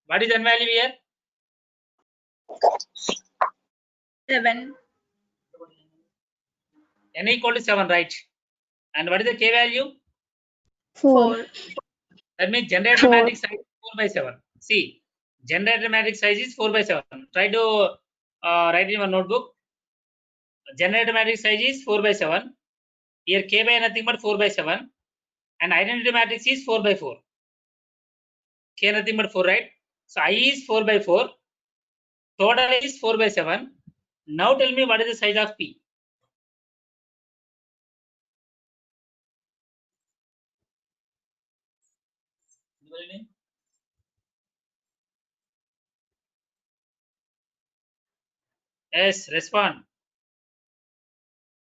What is n value here? 7. N equal to 7, right? And what is the k value? 4. That means generator 4. matrix size is 4 by 7. See, generator matrix size is 4 by 7. Try to write in your notebook. Generator matrix size is 4 by 7. Here k by nothing but 4 by 7. And identity matrix is 4 by 4. K nothing but 4, right? So I is 4 by 4. Total is 4 by 7. Now tell me what is the size of P? Yes, respond.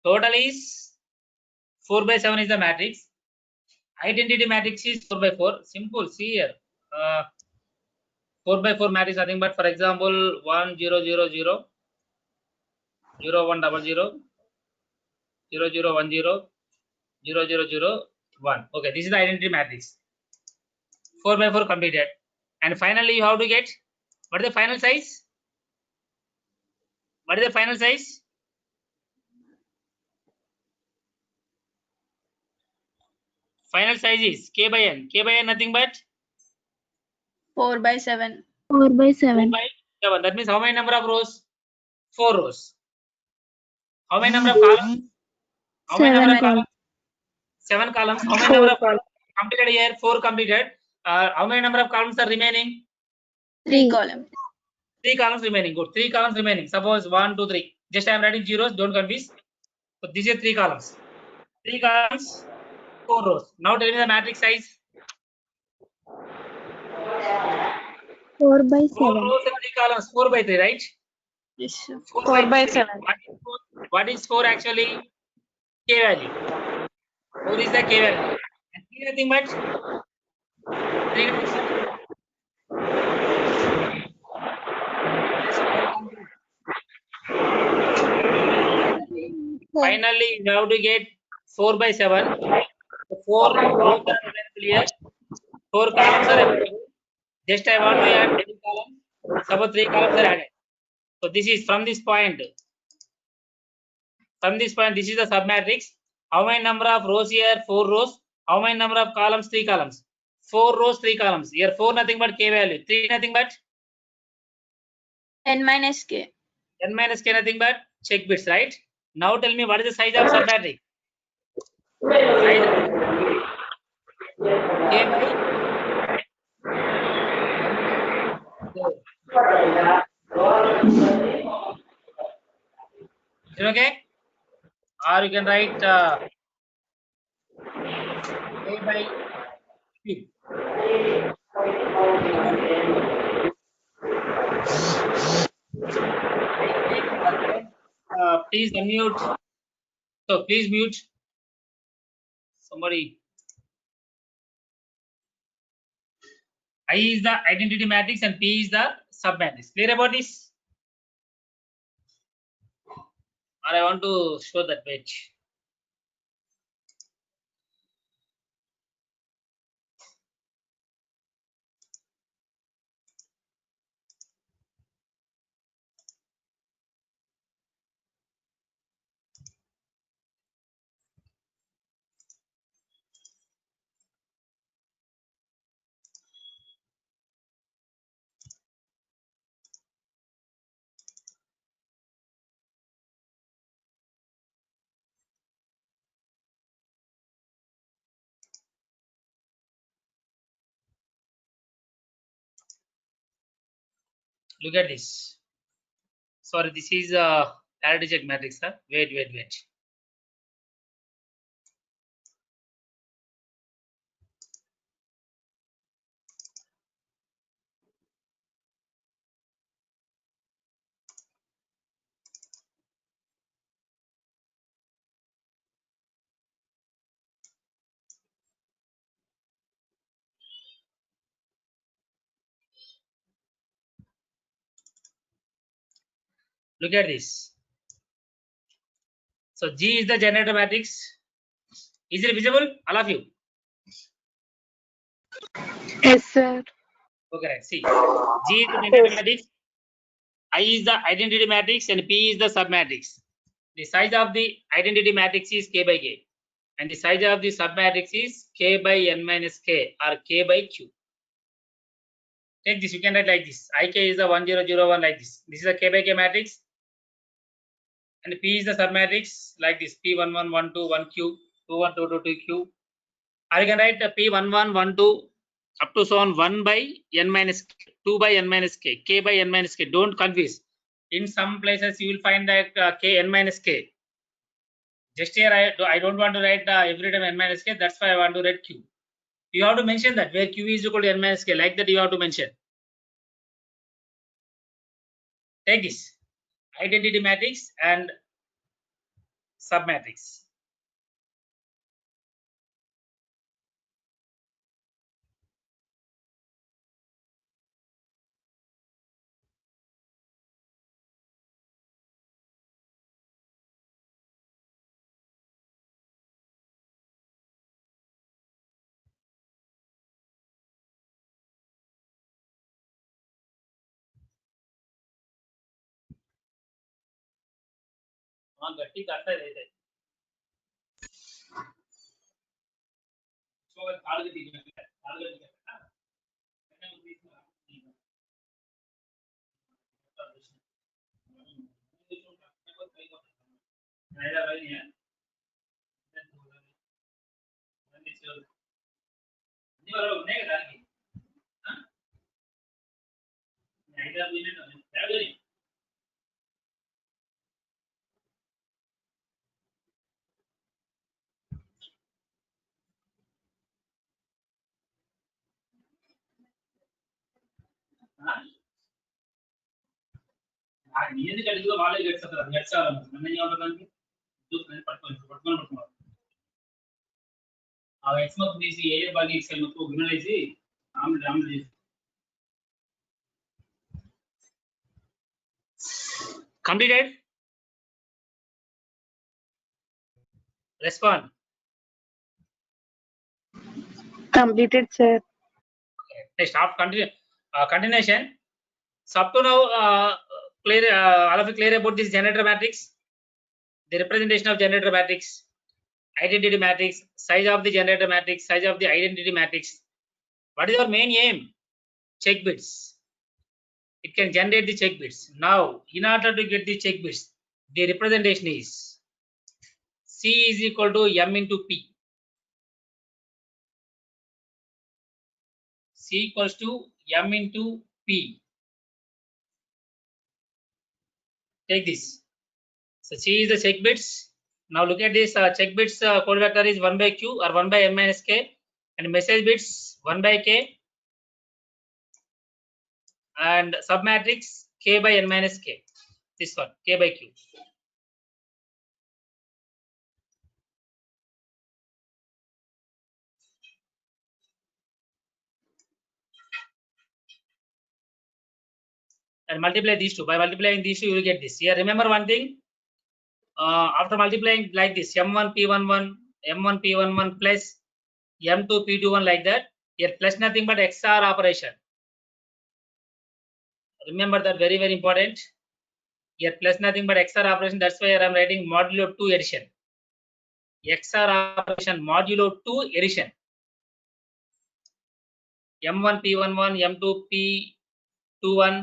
Total is 4 by 7 is the matrix. Identity matrix is 4 by 4. Simple. See here. 4 by 4 matrix nothing but, for example, 1 0 0 0 0 1 0 0 0 0 1 0 0 0 0 1. Okay, this is the identity matrix. 4 by 4 completed. And finally, you have to get what is the final size? What is the final size? Final size is k by n. K by n nothing but 4 by 7. 4 by 4 7. by 7. That means how many number of rows? 4 rows. How many number of columns? How many 7 number of columns. columns? 7 columns. How many 4 number of columns. completed here? 4 completed. How many number of columns are remaining? 3 3. columns. 3 columns remaining. Good. 3 columns remaining. Suppose 1 2 3. Just I am writing zeros. Don't confuse. So these are 3 columns. 3 columns, 4 rows. Now tell me the matrix size. 4 by 4 7. rows and 3 columns. 4 by 3, right? Yes, sir. 4 by 7. What is 4 actually? K value. 4 is the K value. And 3 nothing but 3 nothing but finally you have to get 4 by 7. So 4 rows are available here. 4 columns are available. Just I want to add 3 columns. Suppose 3 columns are added. So this is from this point. From this point, this is the submatrix. How many number of rows here? 4 rows. How many number of columns? 3 columns. 4 rows, 3 columns. Here 4 nothing but K value. 3 nothing but n minus k. n minus K nothing but check bits, right? Now tell me what is the size of submatrix? Size K by is it okay? Or you can write K by Q. Please unmute. So please mute somebody. I is the identity matrix and P is the submatrix. Clear about this? Or I want to show that page. Look at this. Sorry, this is a parity check matrix. Huh? Wait. Look at this. So G is the generator matrix. Is it visible, all of you? Yes, sir. Okay, right. See, G is the generator matrix, I is the identity matrix, and P is the submatrix. The size of the identity matrix is K by K, and the size of the submatrix is K by N minus K or K by Q. Take this, you can write like this. Ik is the 1001 like this. This is a K by K matrix, and P is the submatrix like this. P11, 12, 1Q, 21, 22, 2Q. Or you can write P11, 12 up to so on 1 by N minus K, 2 by N minus K, K by N minus K. Don't confuse. In some places you will find that K N minus K. Just here I don't want to write every time N minus K. That's why I want to write Q. You have to mention that where Q is equal to N minus K. Like that you have to mention. Take this. Identity matrix and submatrix. गट्टी करता रहता है so काल के दिन में काल के दिन ना भाई नहीं है नहीं वाला नहीं कर रहा हां नहीं कर भी नहीं क्या करें हां నీ ఎందుకు అడిగిలో వాళ్ళే గెట్స్తారు గెట్చాలి నన్ను ఏం అడగడానికి దూరం పట్టుకొని ఆ ఎక్స్మత్ తీసి ఏ బాగి ఎక్సెల్ మొత్తం వినలేసి ఆమె చేసి completed. Respond. Completed, sir. Okay. Next, after continuation. So up to now, clear. All of you clear about this generator matrix, the representation of generator matrix, identity matrix, size of the generator matrix, size of the identity matrix. What is your main aim? Check bits. It can generate the check bits. Now, in order to get the check bits, the representation is C is equal to M into P. C equals to M into P. Take this. So C is the check bits. Now look at this check bits code vector is 1 by Q or 1 by M minus K, and message bits 1 by K, and submatrix K by N minus K. This one K by Q. And multiply these two. By multiplying these two, you will get this. Here, remember one thing. After multiplying like this, M1 P11, M1 P11 plus M2 P21 like that. Here plus nothing but XOR operation. Remember that, very very important. Here plus nothing but XOR operation. That's why I am writing modulo 2 addition. XOR operation modulo 2 addition. M1 P11, M2 P21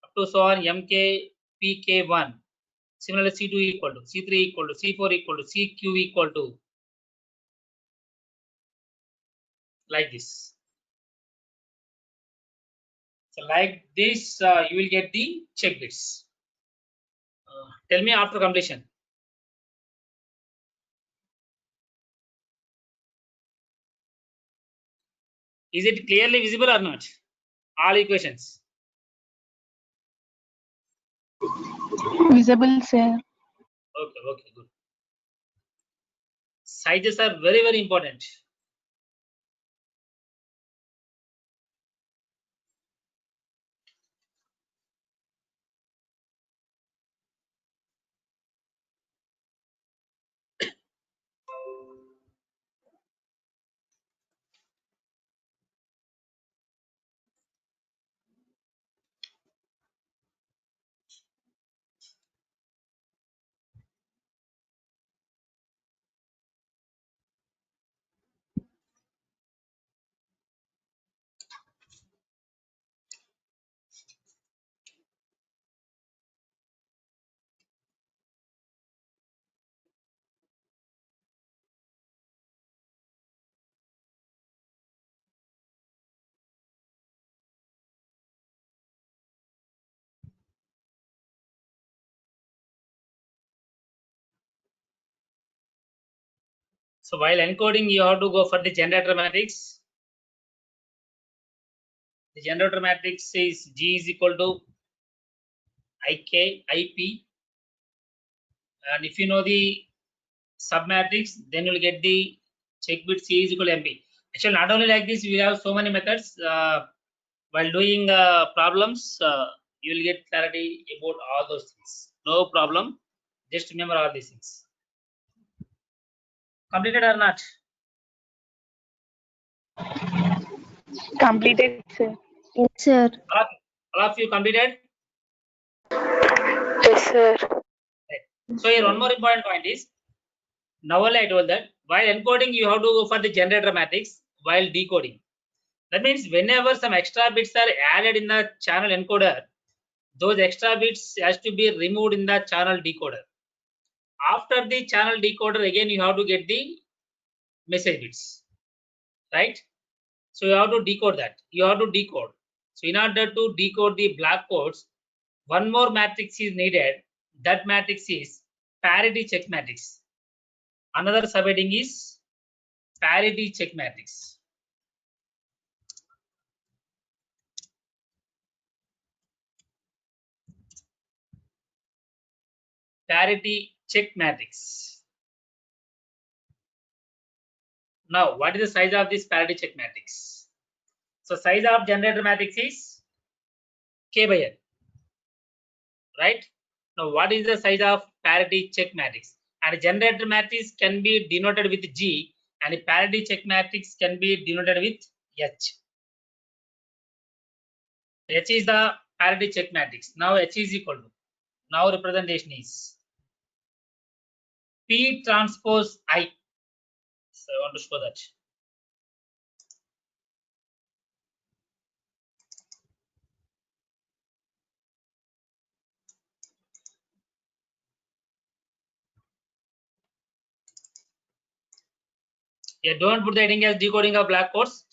up to so on MK PK1. Similarly, C2 equal to C3 equal to C4 equal to CQ equal to like this. So like this, you will get the check bits. Tell me after completion. Is it clearly visible or not? All equations. Visible, sir. Okay, okay, good. Sizes are very very important. So while encoding, you have to go for the generator matrix. The generator matrix is G is equal to IK, IP. And if you know the submatrix, then you'll get the check bit C is equal to MP. Actually, not only like this, we have so many methods. While doing problems, you will get clarity about all those things. No problem. Just remember all these things. Completed or not? Completed, sir. Yes, sir. All of you completed? Yes, sir. So here one more important point is, now only I told that while encoding you have to go for the generator matrix while decoding. That means whenever some extra bits are added in the channel encoder, those extra bits has to be removed in the channel decoder. After the channel decoder, again you have to get the message bits, right? So you have to decode that. You have to decode. So in order to decode the black codes, one more matrix is needed. That matrix is parity check matrix. Another subheading is parity check matrix. Parity check matrix. Now, what is the size of this parity check matrix? So size of generator matrix is K by N, right? Now, what is the size of parity check matrix? And generator matrix can be denoted with G, and parity check matrix can be denoted with H. H is the parity check matrix. Now H is equal to, now representation is P transpose I. So I want to show that. Yeah, don't put the heading as decoding of black codes,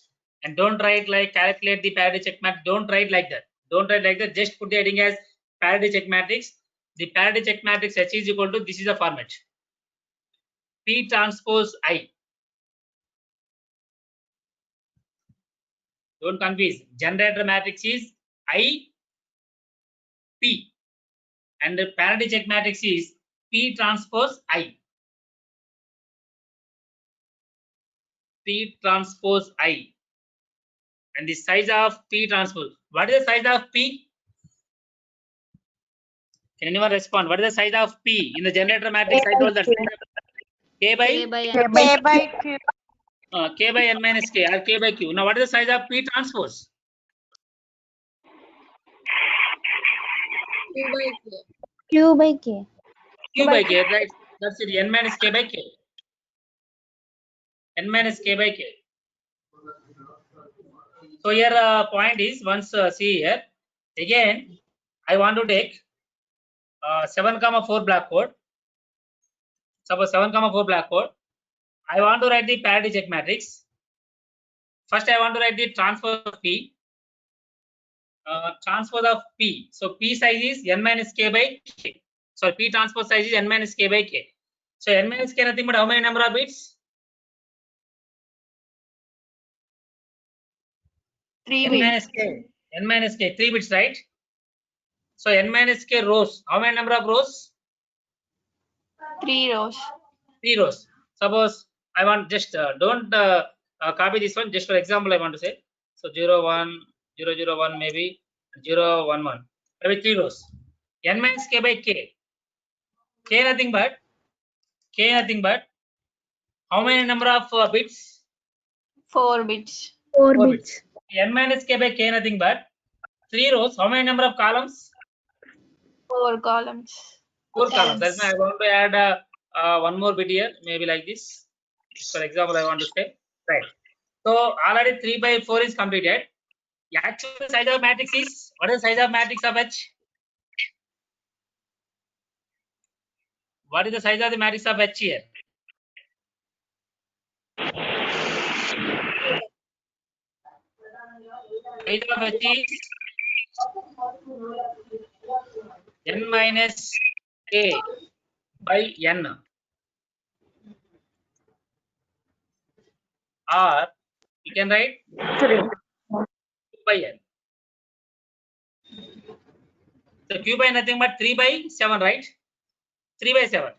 and don't write like calculate the parity check matrix. Don't write like that. Don't write like that. Just put the heading as parity check matrix. The parity check matrix H is equal to, this is the format, P transpose I. Don't confuse. Generator matrix is I P, and the parity check matrix is P transpose I. P transpose I. And the size of P transpose. What is the size of P? Can anyone respond? What is the size of P in the generator matrix? I told that K by K by N. K by Q. K by N minus K or K by Q. Now, what is the size of P transpose? Q by K. Q by K, right? That's it. N minus K by K. N minus K by K. So here point is, once see here, again, I want to take 7,4 black code. Suppose 7,4 black code. I want to write the parity check matrix. First, I want to write the transpose of P. Transpose of P. So P size is N minus K by K. So P transpose size is N minus K by K. So N minus K nothing but how many number of bits? 3 N bits. minus K. N minus K, 3 bits, right? So N minus K rows. How many number of rows? 3 rows. 3 rows. Suppose I want just don't copy this one. Just for example, I want to say. So 0, 1, 0, 0, 1 maybe 0, 1, 1. Maybe 3 rows. N minus K by K. K nothing but how many number of bits? 4 bits. 4 4 bits. N minus K by K nothing but 3 rows. How many number of columns? 4 columns. 4 columns. That's why I want to add one more bit here, maybe like this. For example, I want to say, right. So already 3 by 4 is completed. The actual size of matrix is, what is the size of matrix of H? What is the size of the matrix of H here? Size of H is N minus K by N. or you can write 3. q by n. So q by nothing but 3 by 7, right? 3 by 7.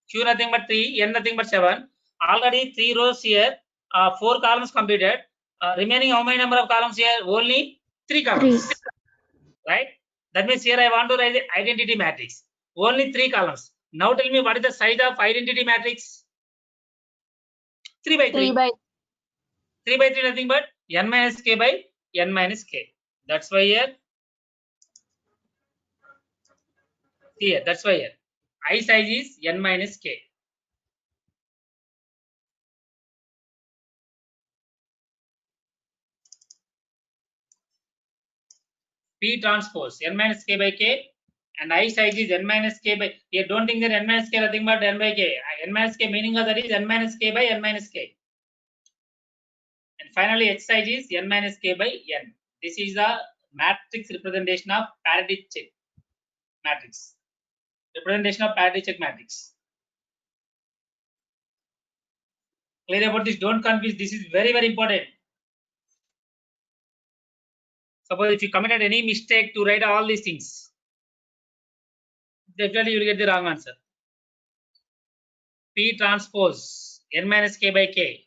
Q nothing but 3, n nothing but 7. Already 3 rows here, 4 columns completed. Remaining how many number of columns here? Only 3 columns. 3. Right? That means here I want to write the identity matrix. Only 3 columns. Now tell me what is the size of identity matrix? 3 by 3. 3 by 3 by 3 nothing but n minus k by n minus k. That's why here. Here, that's why here. I size is n minus k. P transpose n minus k by k, and I size is n minus k by. Here don't think that n minus k nothing but n by k. N minus k meaning of that is n minus k by n minus k. And finally H size is n minus k by n. This is the matrix representation of parity check matrix. Representation of parity check matrix. Clear about this? Don't confuse. This is very, very important. Suppose if you committed any mistake to write all these things, definitely you will get the wrong answer. P transpose n minus k by k.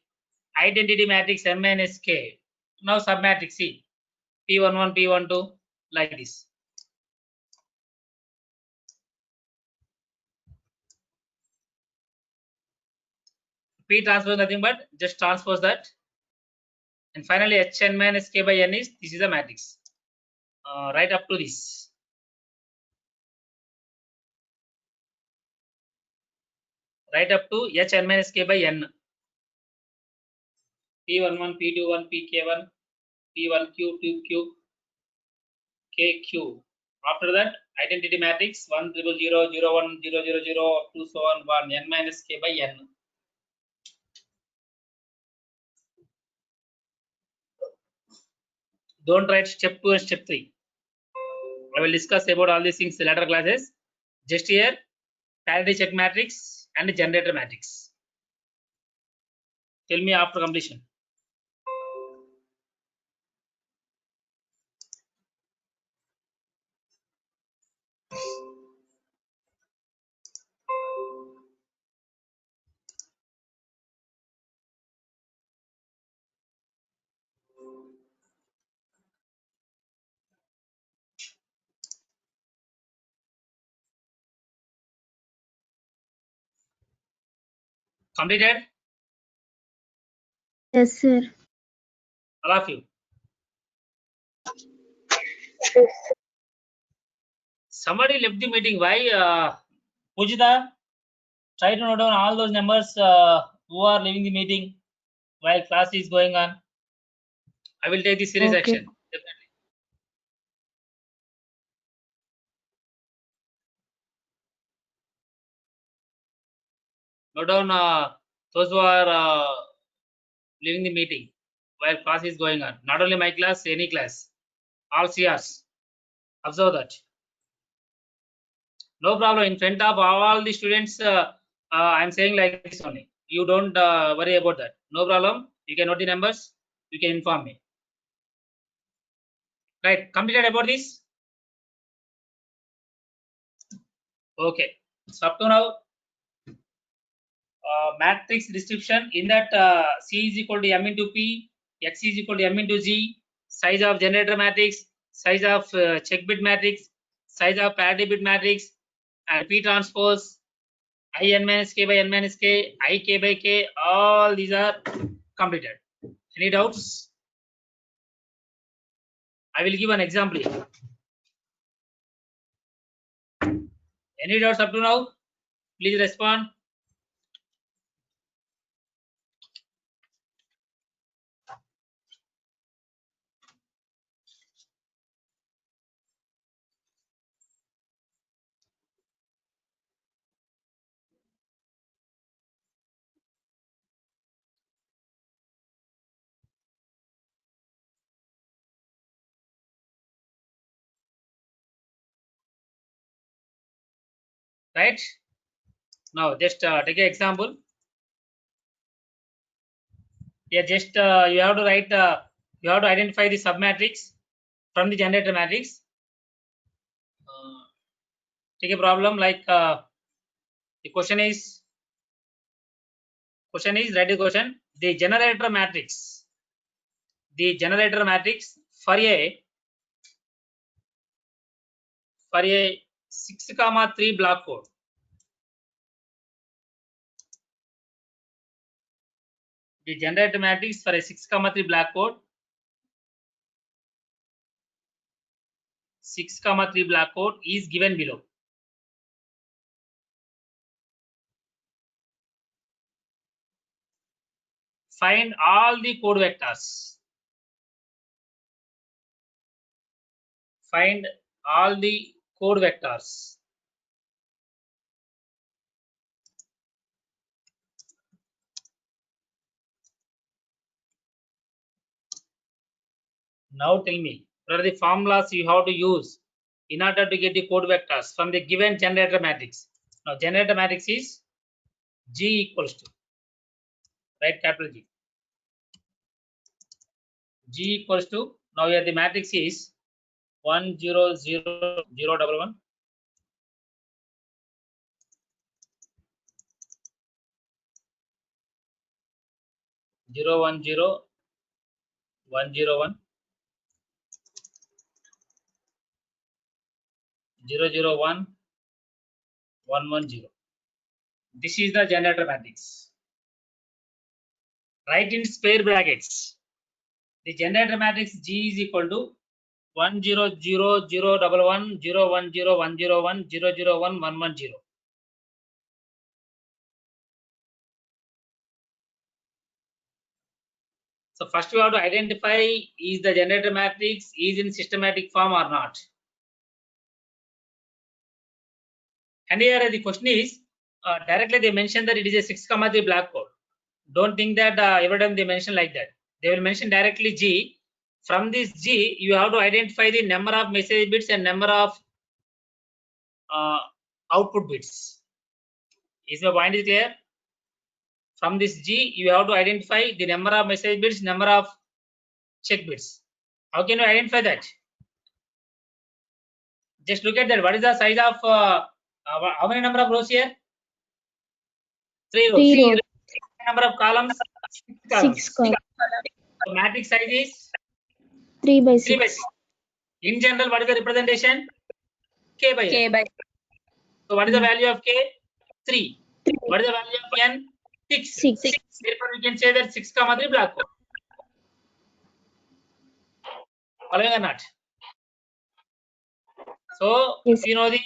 Identity matrix n minus k. Now submatrix C. P11, P12, like this. P transpose nothing but just transpose that. And finally Hn minus k by n is, this is a matrix. Right up to this. Right up to Hn minus k by n. P11, P21, Pk1, P1q, 2q, kq. After that, identity matrix 1 0 0 0 1 0 0 0 up to so on 1 n minus k by n. Don't write step 2 and step 3. I will discuss about all these things in later classes. Just here, parity check matrix and generator matrix. Tell me after completion. Completed? Yes, sir. All of you. Somebody left the meeting. Why? Pujita, try to note down all those numbers who are leaving the meeting while class is going on. I will take the serious Okay. action. Definitely. Note down those who are leaving the meeting while class is going on. Not only my class, any class. All CRs. Observe that. No problem. In front of all the students, I am saying like this only. You don't worry about that. No problem. You can note the numbers. You can inform me. Right. Completed about this? Okay. So up to now, matrix description in that C is equal to M into P, X is equal to M into G, size of generator matrix, size of check bit matrix, size of parity bit matrix, and P transpose, I n minus k by n minus k, I k by k, all these are completed. Any doubts? I will give an example here. Any doubts up to now? Please respond. Right? Now just take an example. Yeah, just you have to write. You have to identify the submatrix from the generator matrix. Take a problem like the question is write the question. The generator matrix for a 6,3 block code. The generator matrix for a 6,3 block code. 6,3 block code is given below. Find all the code vectors. Find all the code vectors. Now tell me, what are the formulas you have to use in order to get the code vectors from the given generator matrix? Now generator matrix is G equals to, right, capital G. G equals to, now here the matrix is 1 0 0 0 1 1, 0 1 0 1 0 1, 0 0 1 1 1 0. This is the generator matrix. Write in square brackets. The generator matrix G is equal to 1 0 0 0 1 1 0 1 0 1 0 1 0 0 1 1 1 0. So first we have to identify is the generator matrix is in systematic form or not. And here the question is directly they mention that it is a 6,3 block code. Don't think that every time they mention like that. They will mention directly G. From this G, you have to identify the number of message bits and number of output bits. Is my point is clear? From this G, you have to identify the number of message bits, number of check bits. How can you identify that? Just look at that. What is the size of how many number of rows here? 3 rows. 3 rows. Number of columns? 6 columns. 6 columns. So matrix size is 3 by 3 by 6. 6. In general, what is the representation? K by N. So what is the value of K? 3. What is the value of N? 6. 6. Therefore, we can say that 6,3 block code. Following or not? So, Yes. if you know the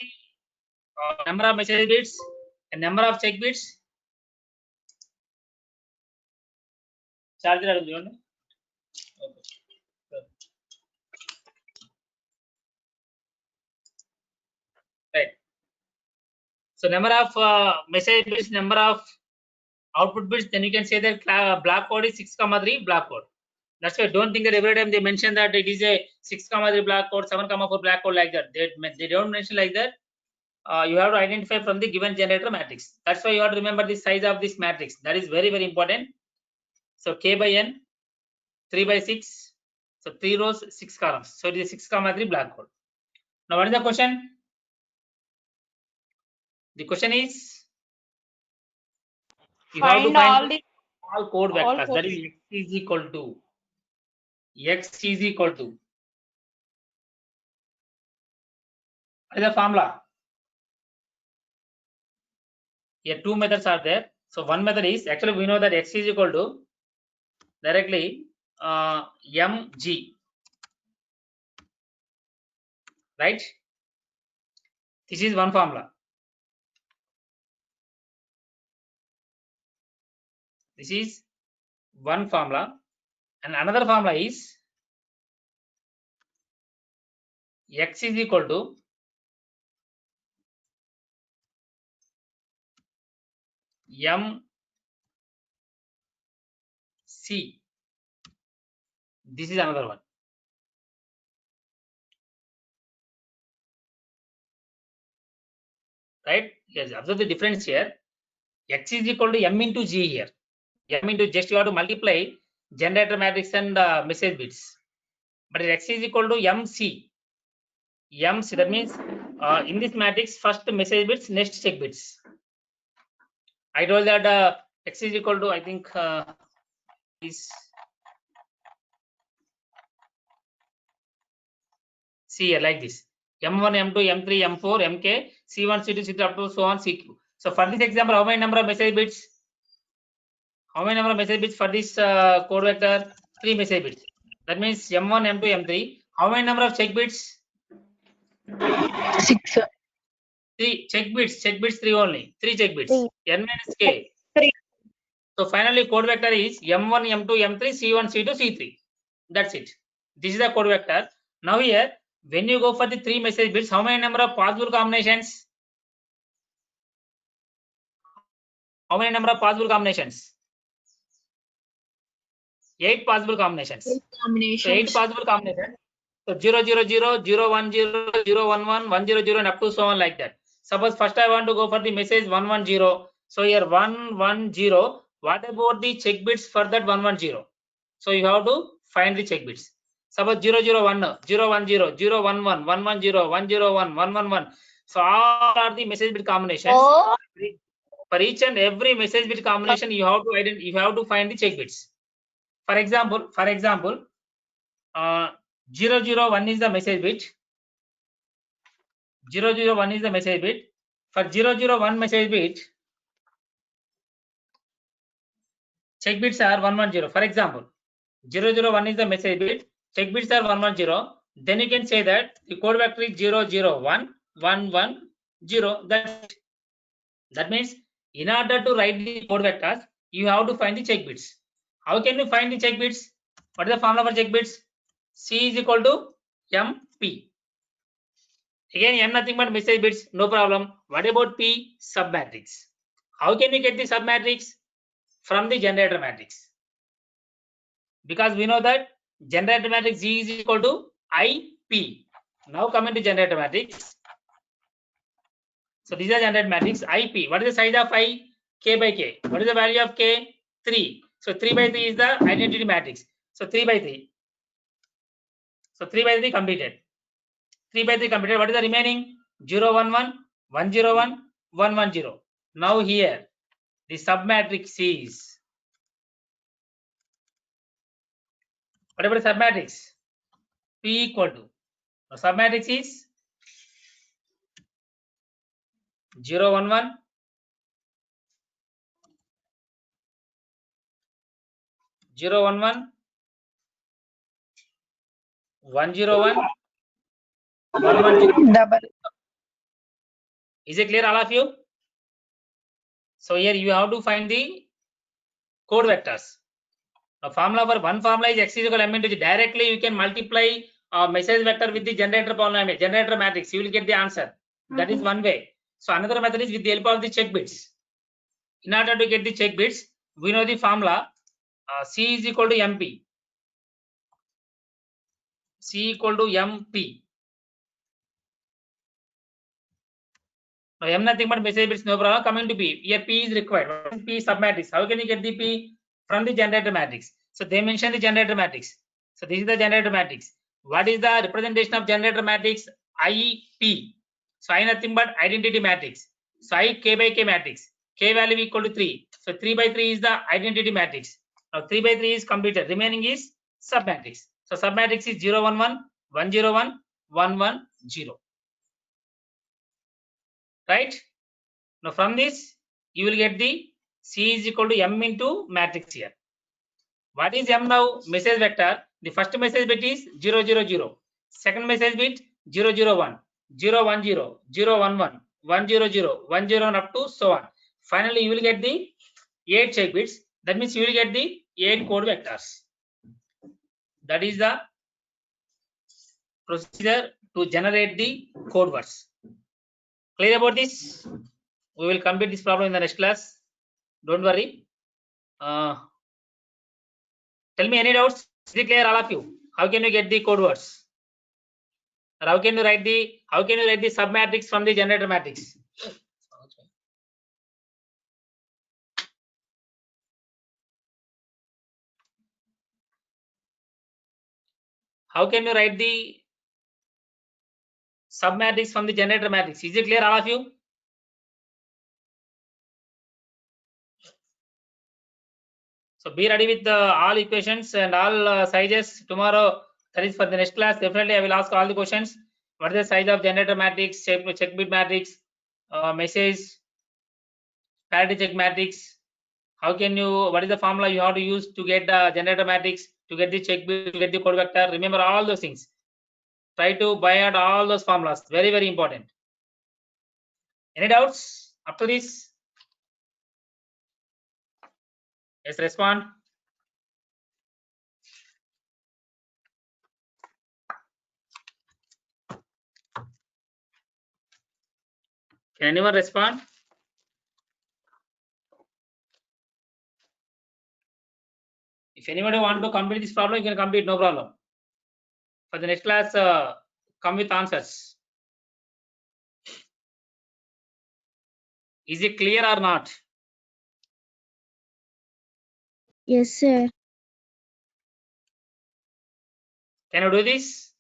number of message bits and number of check bits, charger okay. Right. So number of message bits, number of output bits, then you can say that block code is 6,3 block code. That's why don't think that every time they mention that it is a 6,3 block code, 7,4 block code like that. They don't mention like that. You have to identify from the given generator matrix. That's why you have to remember the size of this matrix. That is very, very important. So K by N, 3 by 6. So 3 rows, 6 columns. So it is a 6,3 block code. Now what is the question? The question is you have to find all code vectors. That is x is equal to what is the formula? Here two methods are there. So one method is actually we know that x is equal to directly mg, right? This is one formula. This is one formula, and another formula is x is equal to mc. This is another one. Right? Yes, observe the difference here. X is equal to m into g here. M into just you have to multiply generator matrix and message bits. But X is equal to MC. MC, that means in this matrix, first message bits, next check bits. I told that X is equal to, I think, is see here like this: M1, M2, M3, M4, MK, C1, C2, C3 up to so on, CQ. So for this example, how many number of message bits? How many number of message bits for this code vector? 3 message bits. That means M1, M2, M3. How many number of check bits? 6, sir. 3 check bits. Check bits 3 only. 3 check bits. Three. N minus K. 3. So finally, code vector is M1, M2, M3, C1, C2, C3. That's it. This is the code vector. Now here, when you go for the 3 message bits, how many number of possible combinations? How many number of possible combinations? 8 possible combinations. So 8 possible combinations. So 0, 0, 0, 0, 1, 0, 0, 1, 1, 1, 0, 0, and up to so on like that. Suppose first I want to go for the message 1, 1, 0. So here 1, 1, 0. What about the check bits for that 1, 1, 0? So you have to find the check bits. Suppose 0, 0, 1, 0, 1, 0, 0, 1, 1, 1, 1, 0, 1, 0, 1, 1, 1, 1. So all are the message bit combinations. For each and every message bit combination, you have to find the check bits. For example, 001 is the message bit. 001 is the message bit. For 001 message bit, check bits are 110. For example, 001 is the message bit. Check bits are 110. Then you can say that the code vector is 001 110. That means in order to write the code vectors, you have to find the check bits. How can you find the check bits? What is the formula for check bits? C is equal to MP. Again, M nothing but message bits, no problem. What about P? Submatrix. How can you get the submatrix? From the generator matrix. Because we know that generator matrix G is equal to IP. Now coming to generator matrix. So these are generator matrix IP. What is the size of I? K by K. What is the value of K? 3. So 3 by 3 is the identity matrix. So 3 by 3. So 3 by 3 completed. 3 by 3 completed. What is the remaining? 0, 1, 1, 1, 0, 1, 1, 1, 0. Now here, the submatrix is, what about the submatrix? P equal to, the submatrix is 0, 1, 1, 0, 1, 1, 1, 0, 1, 1, 1, 0. Double. Is it clear, all of you? So here you have to find the code vectors. The formula for one formula is X is equal to M into G. Directly you can multiply a message vector with the generator polynomial, generator matrix. You will get the answer. That is one way. So another method is with the help of the check bits. In order to get the check bits, we know the formula. C is equal to MP. C equal to MP. Now M nothing but message bits, no problem. Coming to P. Here P is required. What is P submatrix? How can you get the P? From the generator matrix. So they mention the generator matrix. So this is the generator matrix. What is the representation of generator matrix? IP. So I nothing but identity matrix. So I K by K matrix. K value equal to 3. So 3 by 3 is the identity matrix. Now 3 by 3 is completed. Remaining is submatrix. So submatrix is 0, 1, 1, 1, 0, 1, 1, 1, 0. Right? Now from this, you will get the C is equal to M into matrix here. What is M now? Message vector. The first message bit is 0, 0, 0. Second message bit 0, 0, 1, 0, 1, 0, 0, 1, 1, 1, 0, 0, 1, 0, and up to so on. Finally, you will get the 8 check bits. That means you will get the 8 code vectors. That is the procedure to generate the code words. Clear about this? We will complete this problem in the next class. Don't worry. Tell me any doubts? Is it clear, all of you? How can you get the code words? Or how can you write the submatrix from the generator matrix? How can you write the submatrix from the generator matrix? Is it clear, all of you? So be ready with all equations and all sizes tomorrow. That is for the next class. Definitely, I will ask all the questions. What is the size of generator matrix, check bit matrix, message, parity check matrix? How can you? What is the formula you have to use to get the generator matrix, to get the check bit, to get the code vector? Remember all those things. Try to buy out all those formulas. Very, very important. Any doubts up to this? Yes, respond. Can anyone respond? If anybody want to complete this problem, you can complete, no problem. For the next class, come with answers. Is it clear or not? Yes, sir. Can you do this?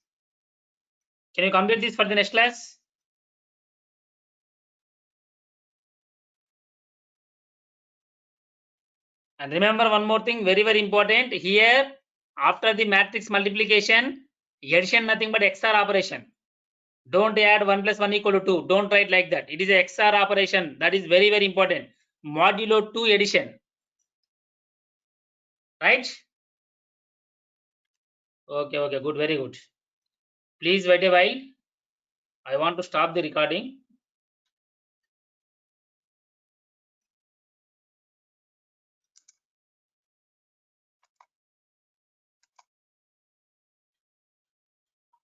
Can you complete this for the next class? And remember one more thing, very, very important. Here, after the matrix multiplication, addition nothing but XOR operation. Don't add 1 plus 1 equal to 2. Don't write like that. It is a XOR operation. That is very, very important. Modulo 2 addition. Right? Okay, good, very good. Please wait a while. I want to stop the recording.